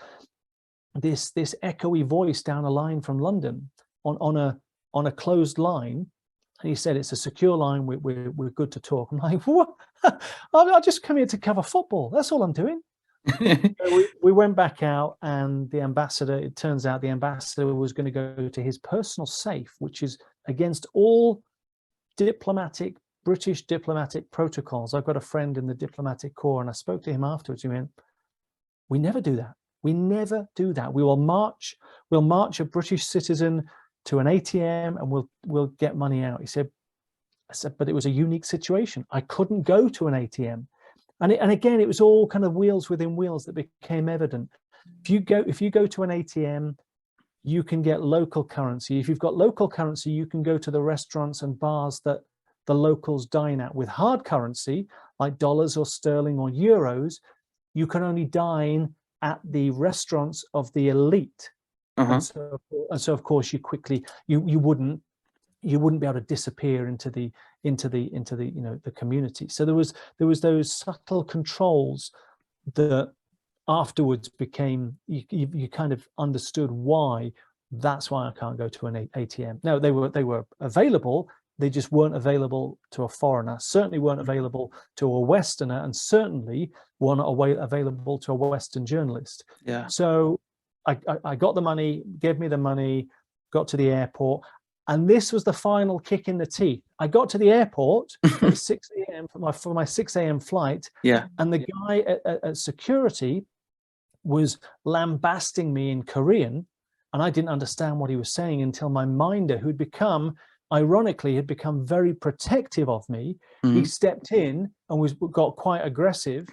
This echoey voice down a line from London on a closed line. And he said, it's a secure line. We're good to talk. I'm like, what? I just come here to cover football. That's all I'm doing. So we went back out, and the ambassador, it turns out the ambassador was going to go to his personal safe, which is against all British diplomatic protocols. I've got a friend in the diplomatic corps, and I spoke to him afterwards. He went, we never do that. We never do that. We'll march a British citizen to an ATM, and we'll get money out. He said, but it was a unique situation. I couldn't go to an ATM. And again, it was all kind of wheels within wheels that became evident. If you go to an ATM, you can get local currency. If you've got local currency, you can go to the restaurants and bars that the locals dine at. With hard currency, like dollars or sterling or euros, you can only dine at the restaurants of the elite.
Uh-huh.
And so of course you wouldn't be able to disappear into the the community. So there was those subtle controls that afterwards became, you kind of understood why. That's why I can't go to an ATM. No, they were available. They just weren't available to a foreigner, certainly weren't available to a Westerner, and certainly weren't available to a Western journalist.
Yeah.
So I got the money, gave me the money, got to the airport. And this was the final kick in the teeth. I got to the airport at 6 a.m. for my 6 a.m. flight.
Yeah.
And the guy at security was lambasting me in Korean. And I didn't understand what he was saying until my minder, who'd become, ironically, had become very protective of me. Mm-hmm. He stepped in and got quite aggressive.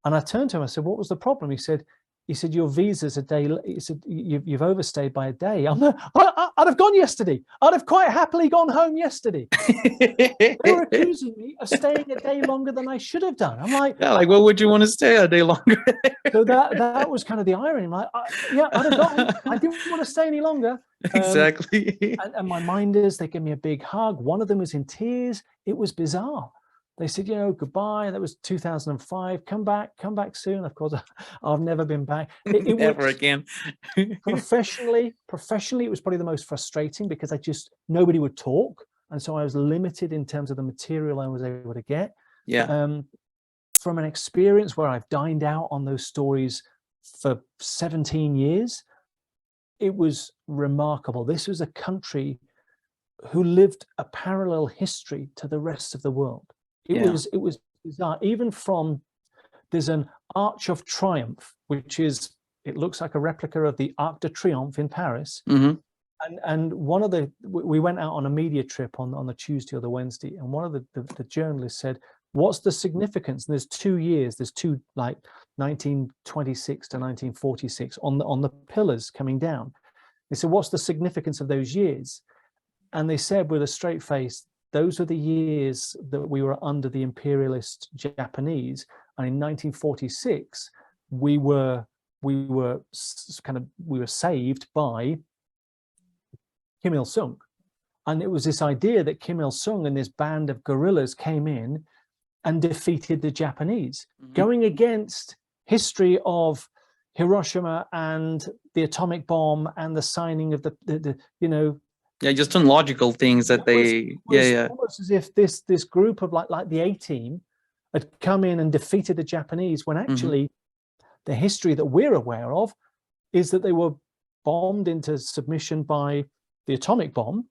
And I turned to him, I said, what was the problem? He said, your visa's a day. He said, you've overstayed by a day. I'd have gone yesterday. I'd have quite happily gone home yesterday. They were accusing me of staying a day longer than I should have done. I'm like,
yeah, like, what would you want to stay a day longer?
So that was kind of the irony. I'm like, yeah, I'd have gone. I didn't want to stay any longer.
Exactly.
And my minders, they gave me a big hug. One of them was in tears. It was bizarre. They said, goodbye. That was 2005. Come back soon. Of course, I've never been back.
Never again.
Professionally, it was probably the most frustrating because nobody would talk. And so I was limited in terms of the material I was able to get.
Yeah.
From an experience where I've dined out on those stories for 17 years, it was remarkable. This was a country who lived a parallel history to the rest of the world. It was bizarre. Even there's an Arch of Triumph, which is it looks like a replica of the Arc de Triomphe in Paris.
Mm-hmm.
And we went out on a media trip on the Tuesday or the Wednesday, and one of the journalists said, what's the significance? And there's 2 years, there's two, like 1926 to 1946 on the pillars coming down. They said, what's the significance of those years? And they said with a straight face, those are the years that we were under the imperialist Japanese. And in 1946, we were saved by Kim Il-sung. And it was this idea that Kim Il-sung and this band of guerrillas came in and defeated the Japanese, going against history of Hiroshima and the atomic bomb and the signing of the
just illogical things that they
almost as if this group of like the A-team had come in and defeated the Japanese, when actually the history that we're aware of is that they were bombed into submission by the atomic bomb.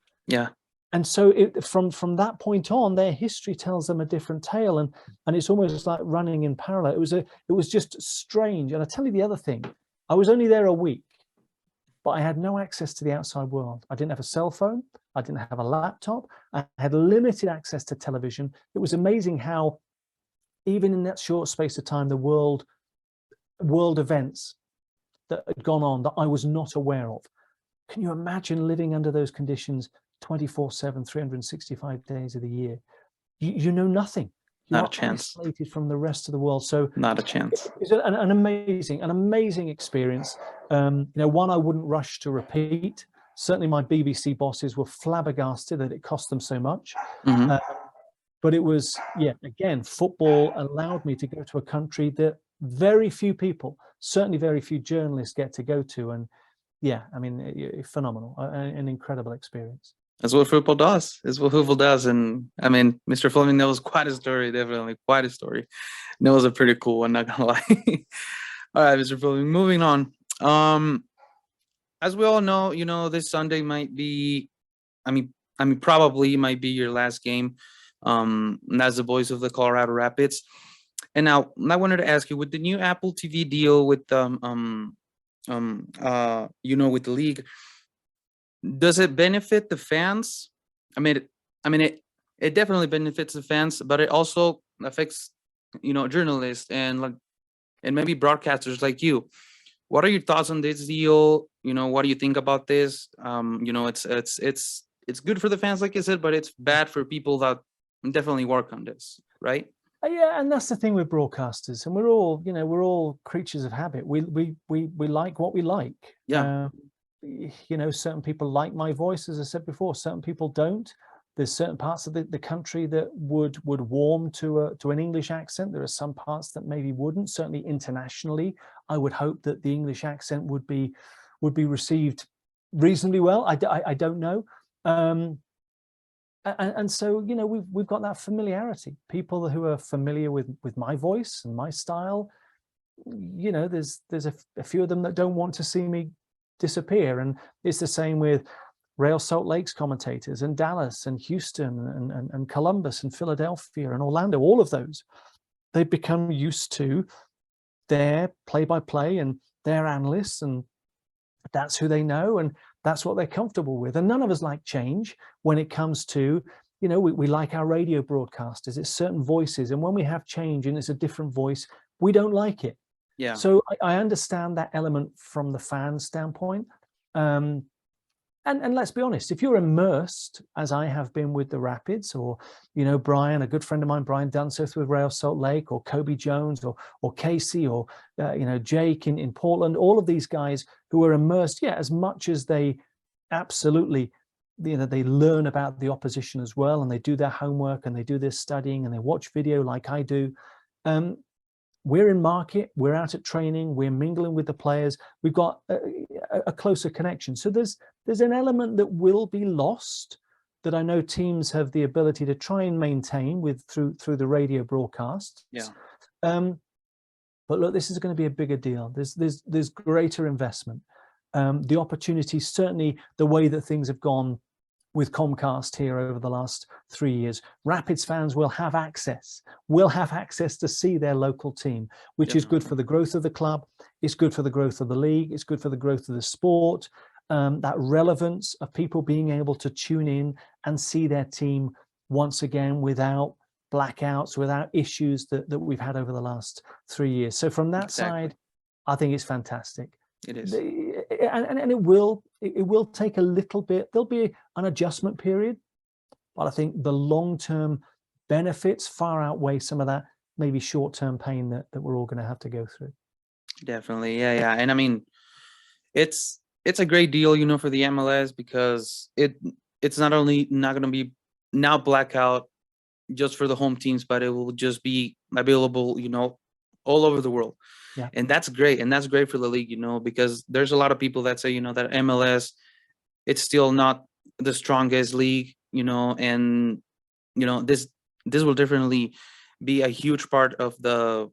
And so from that point on, their history tells them a different tale, and it's almost like running in parallel. It was just strange. And I tell you the other thing, I was only there a week, but I had no access to the outside world. I didn't have a cell phone. I didn't have a laptop. I had limited access to television. It was amazing how, even in that short space of time, the world events that had gone on that I was not aware of. Can you imagine living under those conditions 24/7, 365 days of the year? You know nothing.
Not a chance.
Isolated from the rest of the world. So
not a chance.
It's an amazing experience. One I wouldn't rush to repeat. Certainly my BBC bosses were flabbergasted that it cost them so much. But it was, again, football allowed me to go to a country that very few people, certainly very few journalists, get to go to. And phenomenal, an incredible experience.
That's what football does. It's what football does. And I mean, Mr. Fleming, that was quite a story, definitely quite a story. And that was a pretty cool one, not gonna lie. All right, Mr. Fleming, moving on. As we all know, this Sunday might be, probably might be your last game as the voice of the Colorado Rapids. And now I wanted to ask you, with the new Apple TV deal with with the league, does it benefit the fans? It definitely benefits the fans, but it also affects journalists and maybe broadcasters like you. What are your thoughts on this deal? What do you think about this? It's good for the fans, like I said, but it's bad for people that definitely work on this, right?
Yeah, and that's the thing with broadcasters, and we're all creatures of habit. We like what we like. Certain people like my voice, as I said before. Certain people don't. There's certain parts of the country that would warm to an English accent. There are some parts that maybe wouldn't. Certainly internationally, I would hope that the English accent would be received reasonably well. I don't know. And so we've got that familiarity. People who are familiar with my voice and my style, there's a few of them that don't want to see me disappear. And it's the same with Real Salt Lake's commentators, and Dallas and Houston and Columbus and Philadelphia and Orlando. All of those, they've become used to their play-by-play and their analysts, and that's who they know, and that's what they're comfortable with. And none of us like change when it comes to, we like our radio broadcasters. It's certain voices, and when we have change and it's a different voice, we don't like it.
Yeah.
So I understand that element from the fan standpoint. And let's be honest, if you're immersed, as I have been with the Rapids, or, Brian, a good friend of mine, Brian Dunseth with Real Salt Lake, or Kobe Jones, or Casey, or, Jake in Portland, all of these guys who are immersed, as much as they absolutely, they learn about the opposition as well, and they do their homework, and they do their studying, and they watch video like I do. We're in market, we're out at training, we're mingling with the players, we've got a closer connection. So there's an element that will be lost that I know teams have the ability to try and maintain through the radio broadcasts.
Yeah.
But look, this is going to be a bigger deal. There's greater investment. The opportunity, certainly the way that things have gone with Comcast here over the last 3 years, Rapids fans will have access to see their local team, which is good for the growth of the club. It's good for the growth of the league. It's good for the growth of the sport. That relevance of people being able to tune in and see their team once again without blackouts, without issues that we've had over the last 3 years. So from that side, I think it's fantastic.
It is.
And it will take a little bit. There'll be an adjustment period, but I think the long-term benefits far outweigh some of that maybe short-term pain that we're all going to have to go through.
Definitely. Yeah. And I mean, it's a great deal, for the MLS, because it's not only not going to be now blackout just for the home teams, but it will just be available, all over the world.
Yeah.
And that's great. And that's great for the league, because there's a lot of people that say, that MLS, it's still not the strongest league, and, this will definitely be a huge part of the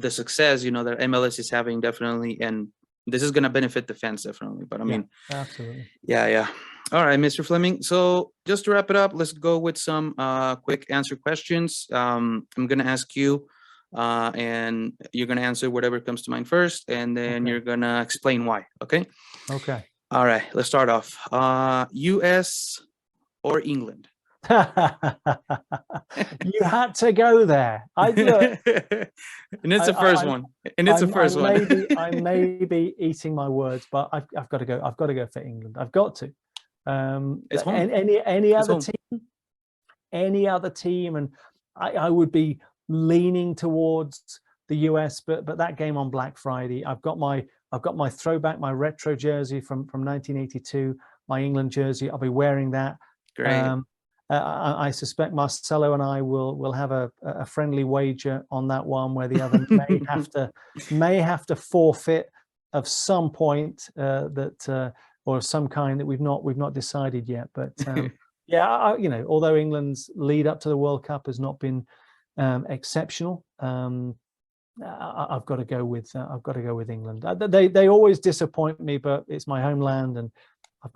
success, that MLS is having, definitely. And this is going to benefit the fans, definitely. But I mean,
absolutely.
Yeah. All right, Mr. Fleming. So just to wrap it up, let's go with some quick answer questions. I'm going to ask you, and you're going to answer whatever comes to mind first, and then you're going to explain why. Okay?
Okay.
All right, let's start off. US or England?
You had to go there.
And it's the first one. And it's the first one.
I may be eating my words, but I've got to go. I've got to go for England. I've got to.
It's home.
Any other team, and I would be leaning towards the US, but that game on Black Friday, I've got my throwback, my retro jersey from 1982, my England jersey. I'll be wearing that.
Great.
I suspect Marcelo and I will have a friendly wager on that one, where the other may have to forfeit of some point or some kind that we've not decided yet. But although England's lead up to the World Cup has not been exceptional, I've got to go with England. They always disappoint me, but it's my homeland, and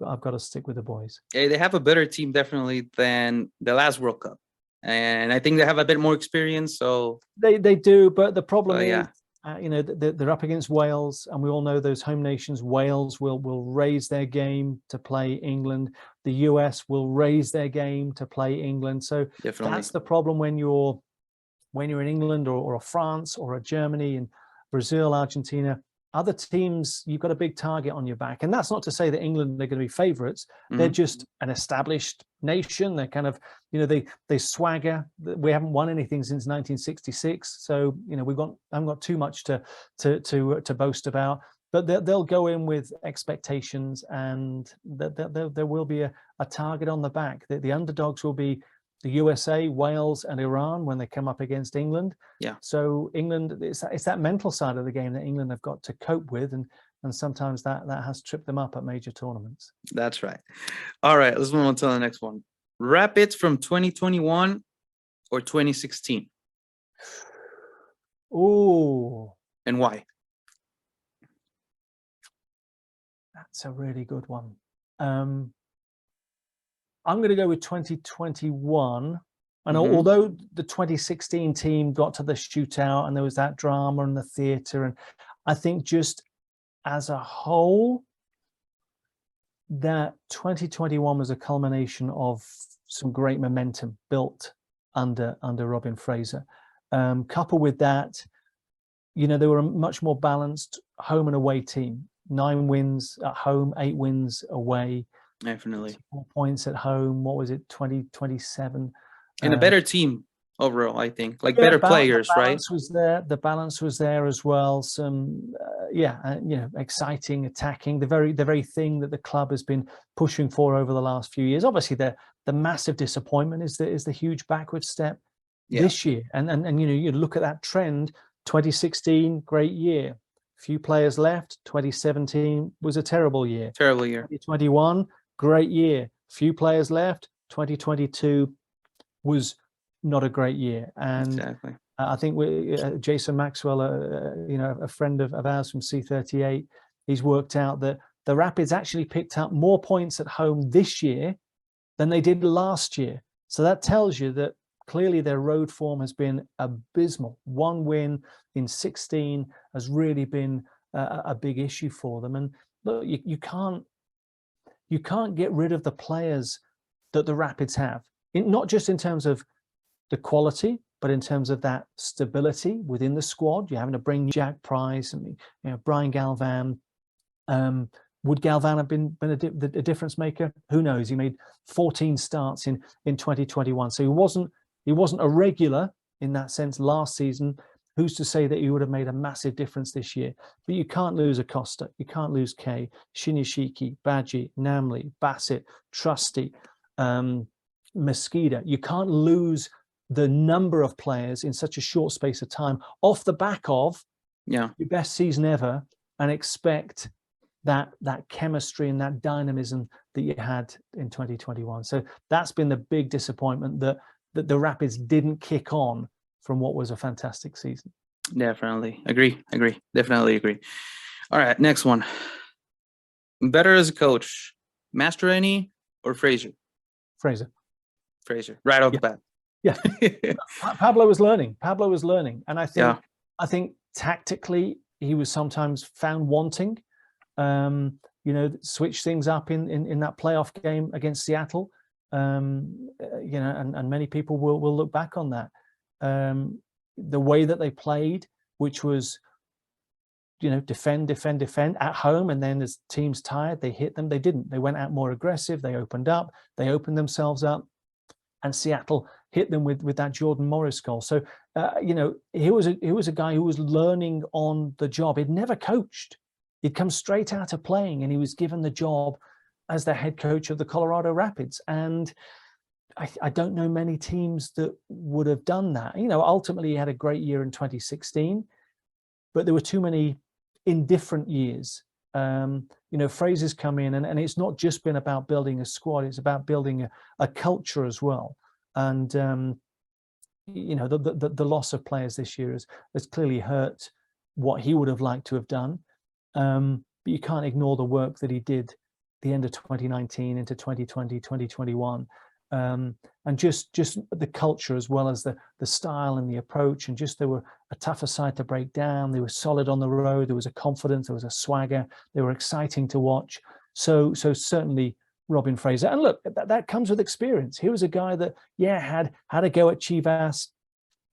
I've got to stick with the boys. Yeah,
they have a better team, definitely, than the last World Cup, and I think they have a bit more experience. So
they do, but the problem is, they're up against Wales, and we all know those home nations. Wales will raise their game to play England. The US will raise their game to play England. So definitely, that's the problem when you're in England or France or Germany and Brazil, Argentina. Other teams, you've got a big target on your back. And that's not to say that England, they're going to be favorites. They're just an established nation. They're kind of, they swagger. We haven't won anything since 1966. So, I haven't got too much to boast about. But they'll go in with expectations, and there will be a target on the back. The underdogs will be the USA, Wales, and Iran when they come up against England. Yeah. So England, it's that mental side of the game that England have got to cope with, and sometimes that has tripped them up at major tournaments.
That's right. All right, let's move on to the next one. Rapids from 2021 or 2016?
Ooh.
And why?
That's a really good one. I'm going to go with 2021. And although the 2016 team got to the shootout and there was that drama and the theatre, and I think just as a whole, that 2021 was a culmination of some great momentum built under Robin Fraser. Coupled with that, they were a much more balanced home and away team. 9 wins at home, 8 wins away.
Definitely.
4 points at home. What was it? 27.
And a better team overall, I think. Better players, right?
The balance was there as well. Some, exciting, attacking. The very thing that the club has been pushing for over the last few years. Obviously, the massive disappointment is the huge backward step this year. And you look at that trend. 2016, great year. Few players left. 2017 was a terrible year. 2021. Great year. Few players left. 2022 was not a great year. And I think Jason Maxwell, a friend of ours from C38, he's worked out that the Rapids actually picked up more points at home this year than they did last year. So that tells you that clearly their road form has been abysmal. One win in 16 has really been a big issue for them. And look, you can't get rid of the players that the Rapids have, not just in terms of the quality, but in terms of that stability within the squad. You're having to bring Jack Price and Brian Galvan. Would Galvan have been a difference maker? Who knows? He made 14 starts in 2021, so he wasn't a regular in that sense last season. Who's to say that he would have made a massive difference this year? But you can't lose Acosta, you can't lose Kay, Shinyashiki, Badji, Namli, Bassett, Trusty, Mosqueda. You can't lose the number of players in such a short space of time off the back of your best season ever and expect that chemistry and that dynamism that you had in 2021. So that's been the big disappointment, that the Rapids didn't kick on from what was a fantastic season.
Definitely agree. Definitely agree. All right, next one. Better as a coach, Mastroeni or Fraser?
Fraser,
right off the bat.
Yeah. Pablo was learning, and I think tactically he was sometimes found wanting. Switch things up in that playoff game against Seattle. And many people will look back on that. The way that they played, which was, defend at home, and then as teams tired, they hit them. They didn't. They went out more aggressive. They opened themselves up, and Seattle hit them with that Jordan Morris goal. So, he was a guy who was learning on the job. He'd never coached. He'd come straight out of playing, and he was given the job as the head coach of the Colorado Rapids. And I don't know many teams that would have done that. Ultimately he had a great year in 2016, but there were too many indifferent years. Fraser's come in, and it's not just been about building a squad, it's about building a culture as well. And the loss of players this year has clearly hurt what he would have liked to have done. But you can't ignore the work that he did the end of 2019 into 2020, 2021. And just the culture, as well as the style and the approach, and just they were a tougher side to break down. They were solid on the road. There was a confidence, there was a swagger. They were exciting to watch. So certainly Robin Fraser. And look, that comes with experience. He was a guy that had a go at Chivas.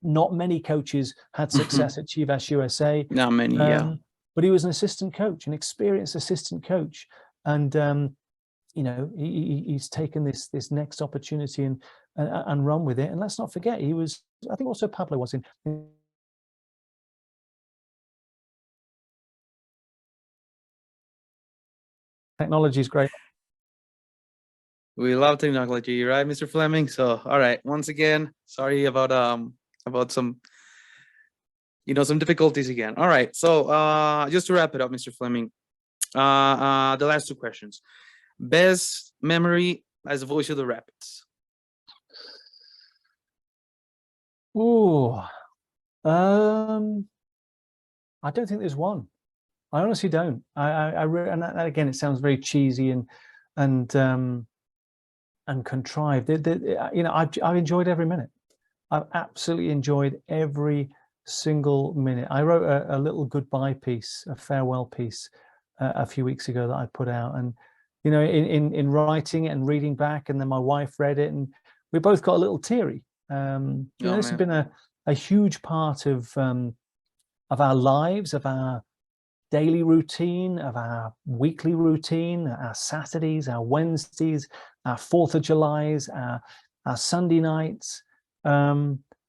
Not many coaches had success at Chivas USA. Not many, but he was an assistant coach, an experienced assistant coach, and he's taken this next opportunity and run with it. And let's not forget, he was, I think also Pablo was in. Technology is great.
We love technology, right, Mr. Fleming? So, all right, once again, sorry about some some difficulties again. All right, so just to wrap it up, Mr. Fleming, the last two questions. Best memory as a voice of the Rapids?
I don't think there's one. I honestly don't. And that, again, it sounds very cheesy and contrived. I've enjoyed every minute. I've absolutely enjoyed every single minute. I wrote a little goodbye piece, a farewell piece, a few weeks ago that I put out, and in writing it and reading back, and then my wife read it, and we both got a little teary. This has been a huge part of our lives, of our daily routine, of our weekly routine, our Saturdays, our Wednesdays, our 4th of Julys, our Sunday nights.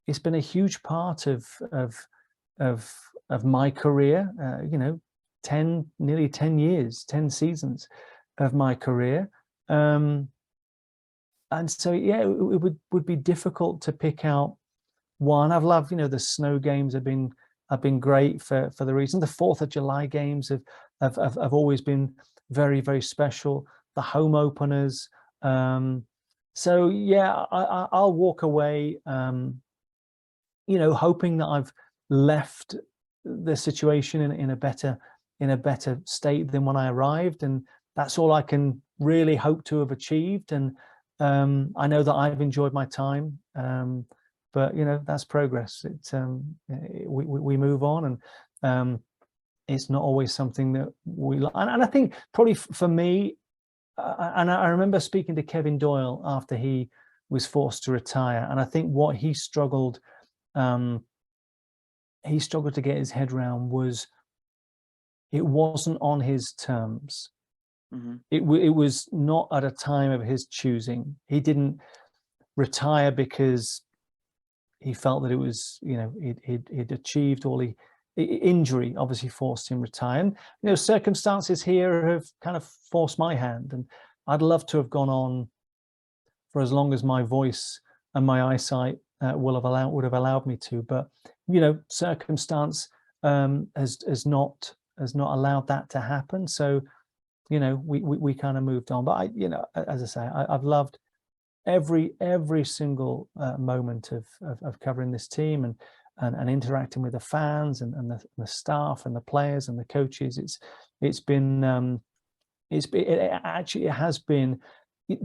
It's been a huge part of my career. Nearly 10 years, 10 seasons of my career. And so, it would be difficult to pick out one. I've loved, the snow games have been great for the reason. The 4th of July games have always been very, very special. The home openers. So yeah, I'll walk away, hoping that I've left the situation in a better state than when I arrived, and that's all I can really hope to have achieved. And I know that I've enjoyed my time, but you know, that's progress. We move on, and it's not always something that we like. And I think probably for me, and I remember speaking to Kevin Doyle after he was forced to retire, and I think what he struggled to get his head around was it wasn't on his terms.
Mm-hmm.
It was not at a time of his choosing. He didn't retire because he felt that it was, you know, he'd achieved all injury obviously forced him retire. And, you know, circumstances here have kind of forced my hand, and I'd love to have gone on for as long as my voice and my eyesight would have allowed me to. But, you know, circumstance has not allowed that to happen. So, you know, we kind of moved on. But you know, as I say, I've loved every single moment of covering this team and interacting with the fans and the staff and the players and the coaches. It actually has been,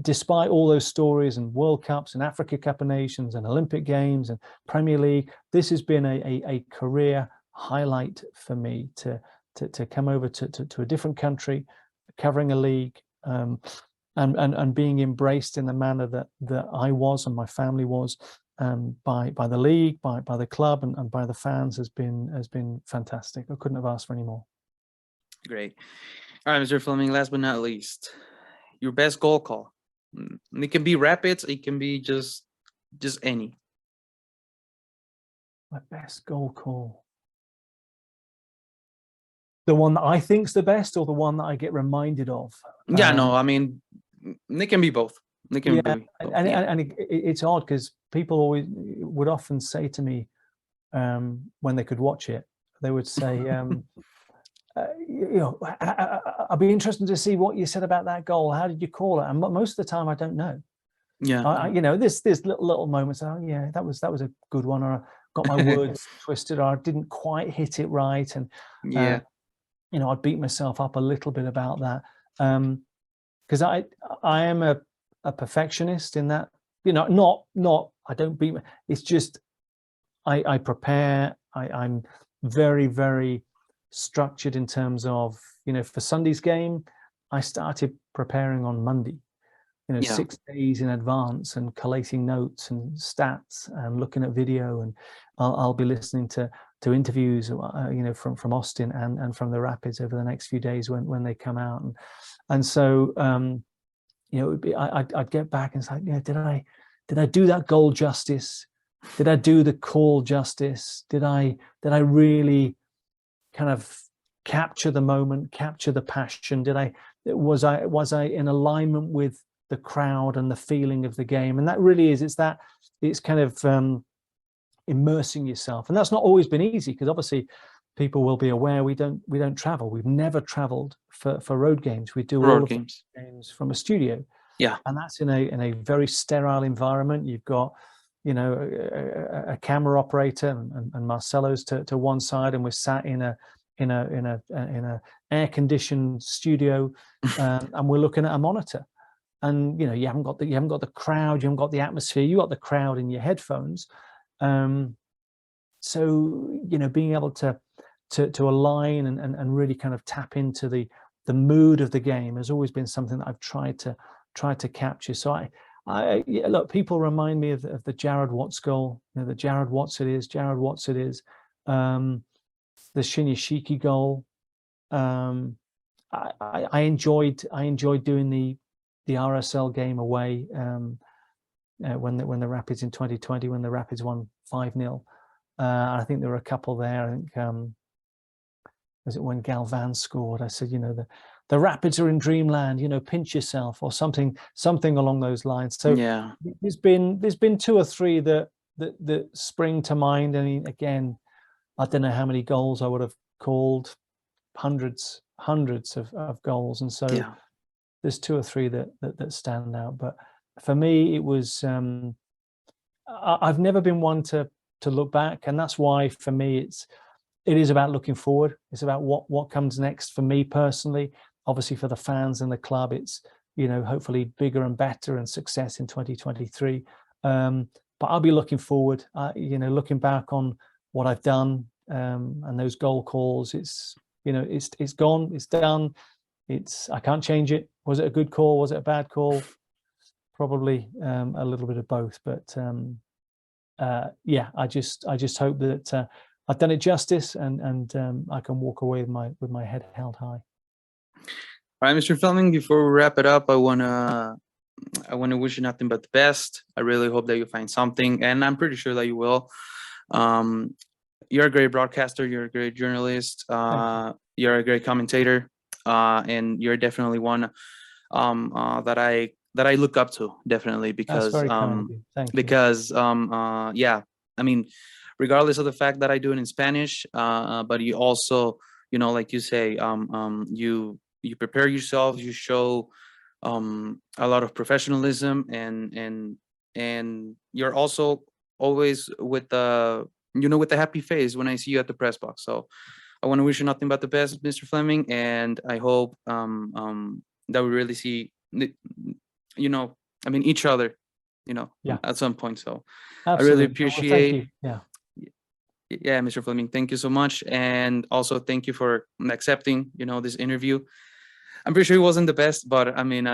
despite all those stories and World Cups and Africa Cup of Nations and Olympic Games and Premier League, this has been a career highlight for me to come over to a different country, covering a league, and being embraced in the manner that I was and my family was, by the league, by the club, and by the fans has been fantastic. I couldn't have asked for any more.
Great. All right, Mr. Fleming, last but not least, your best goal call. It can be rapids, it can be just any.
My best goal call. The one that I think's the best, or the one that I get reminded of?
Yeah, no, I mean, it can be both. It can be both.
And it's odd because people always would often say to me, when they could watch it, they would say, you know, I'd be interested to see what you said about that goal. How did you call it? And most of the time, I don't know.
Yeah,
you know, there's little moments. Oh, yeah, that was a good one, or I got my words twisted, or I didn't quite hit it right, and
yeah.
you know, I'd beat myself up a little bit about that, because I am a perfectionist in that, you know, not I don't beat me. It's just I prepare. I'm very, very structured in terms of, you know, for Sunday's game, I started preparing on Monday, you know, 6 days in advance, and collating notes and stats and looking at video, and I'll be listening to interviews, you know, from Austin and from the Rapids over the next few days when they come out, and so you know, it would be, I'd get back and say, yeah, did I do that goal justice? Did I do the call justice? Did I really kind of capture the moment, capture the passion? Was I in alignment with the crowd and the feeling of the game? And that really is, it's kind of immersing yourself, and that's not always been easy, because obviously people will be aware we don't travel. We've never traveled for road games. We do all of the games from a studio, and that's in a very sterile environment. You've got, you know, a camera operator and Marcelo's to one side, and we're sat in a air-conditioned studio, and we're looking at a monitor. And you know, you haven't got the crowd, you haven't got the atmosphere. You got the crowd in your headphones. So, you know, being able to align and really kind of tap into the mood of the game has always been something that I've tried to capture. So I look, people remind me of the Jared Watts goal, you know, the Jared Watts it is, the Shinyashiki goal. I enjoyed doing the RSL game away, when the Rapids in 2020, when the Rapids won 5-0. I think there were a couple there. I think, was it when Galvan scored? I said, you know, the Rapids are in dreamland, you know, pinch yourself, or something along those lines. So
Yeah,
there's been 2 or 3 that spring to mind. I mean, again, I don't know how many goals I would have called, hundreds of goals, and so there's 2 or 3 that stand out. But for me, it was, I've never been one to look back, and that's why for me it is about looking forward. It's about what comes next for me personally. Obviously for the fans and the club, it's, hopefully bigger and better and success in 2023. But I'll be looking forward, looking back on what I've done, and those goal calls. It's gone, it's done. I can't change it. Was it a good call? Was it a bad call? Probably a little bit of both. But yeah, I just hope that I've done it justice, and I can walk away with my head held high.
All right, Mr. Fleming, before we wrap it up, I wanna wish you nothing but the best. I really hope that you find something, and I'm pretty sure that you will. You're a great broadcaster. You're a great journalist. You're a great commentator, and you're definitely one that I look up to, definitely, because
That's very kind of you. Thank you.
because yeah, I mean, regardless of the fact that I do it in Spanish, but you also, like you say, you prepare yourself, you show a lot of professionalism, and you're also always with the with a happy face when I see you at the press box. So I want to wish you nothing but the best, Mr. Fleming, and I hope that we really see each other
Yeah.
at some point. So
Absolutely.
I really
Well,
appreciate
thank you.
yeah, Mr. Fleming, thank you so much, and also thank you for accepting this interview. I'm pretty sure it wasn't the best, but I mean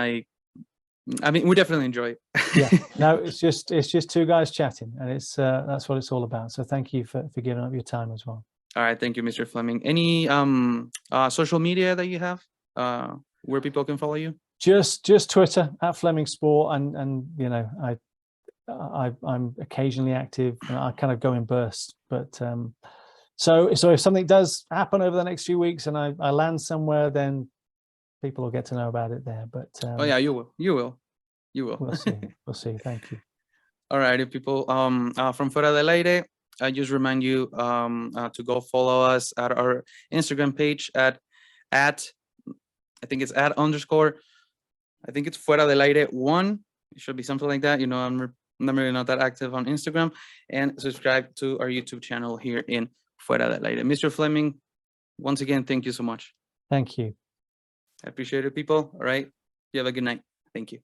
we definitely enjoy it.
Yeah, no, it's just two guys chatting, and that's what it's all about. So thank you for giving up your time as well.
All right, thank you, Mr. Fleming. Any social media that you have where people can follow you?
Just Twitter at Fleming Sport, and I'm occasionally active. I kind of go in bursts, but so if something does happen over the next few weeks and I land somewhere, then people will get to know about it there. But
Oh yeah, you will.
We'll see. Thank you.
All right, people from Fuera del Aire, I just remind you to go follow us at our Instagram page at I think it's @_ I think it's Fuera del Aire 1. It should be something like that. I'm really not that active on Instagram. And subscribe to our YouTube channel here in Fuera del Aire. Mr. Fleming, once again, thank you so much.
Thank you.
I appreciate it, people. All right. You have a good night. Thank you.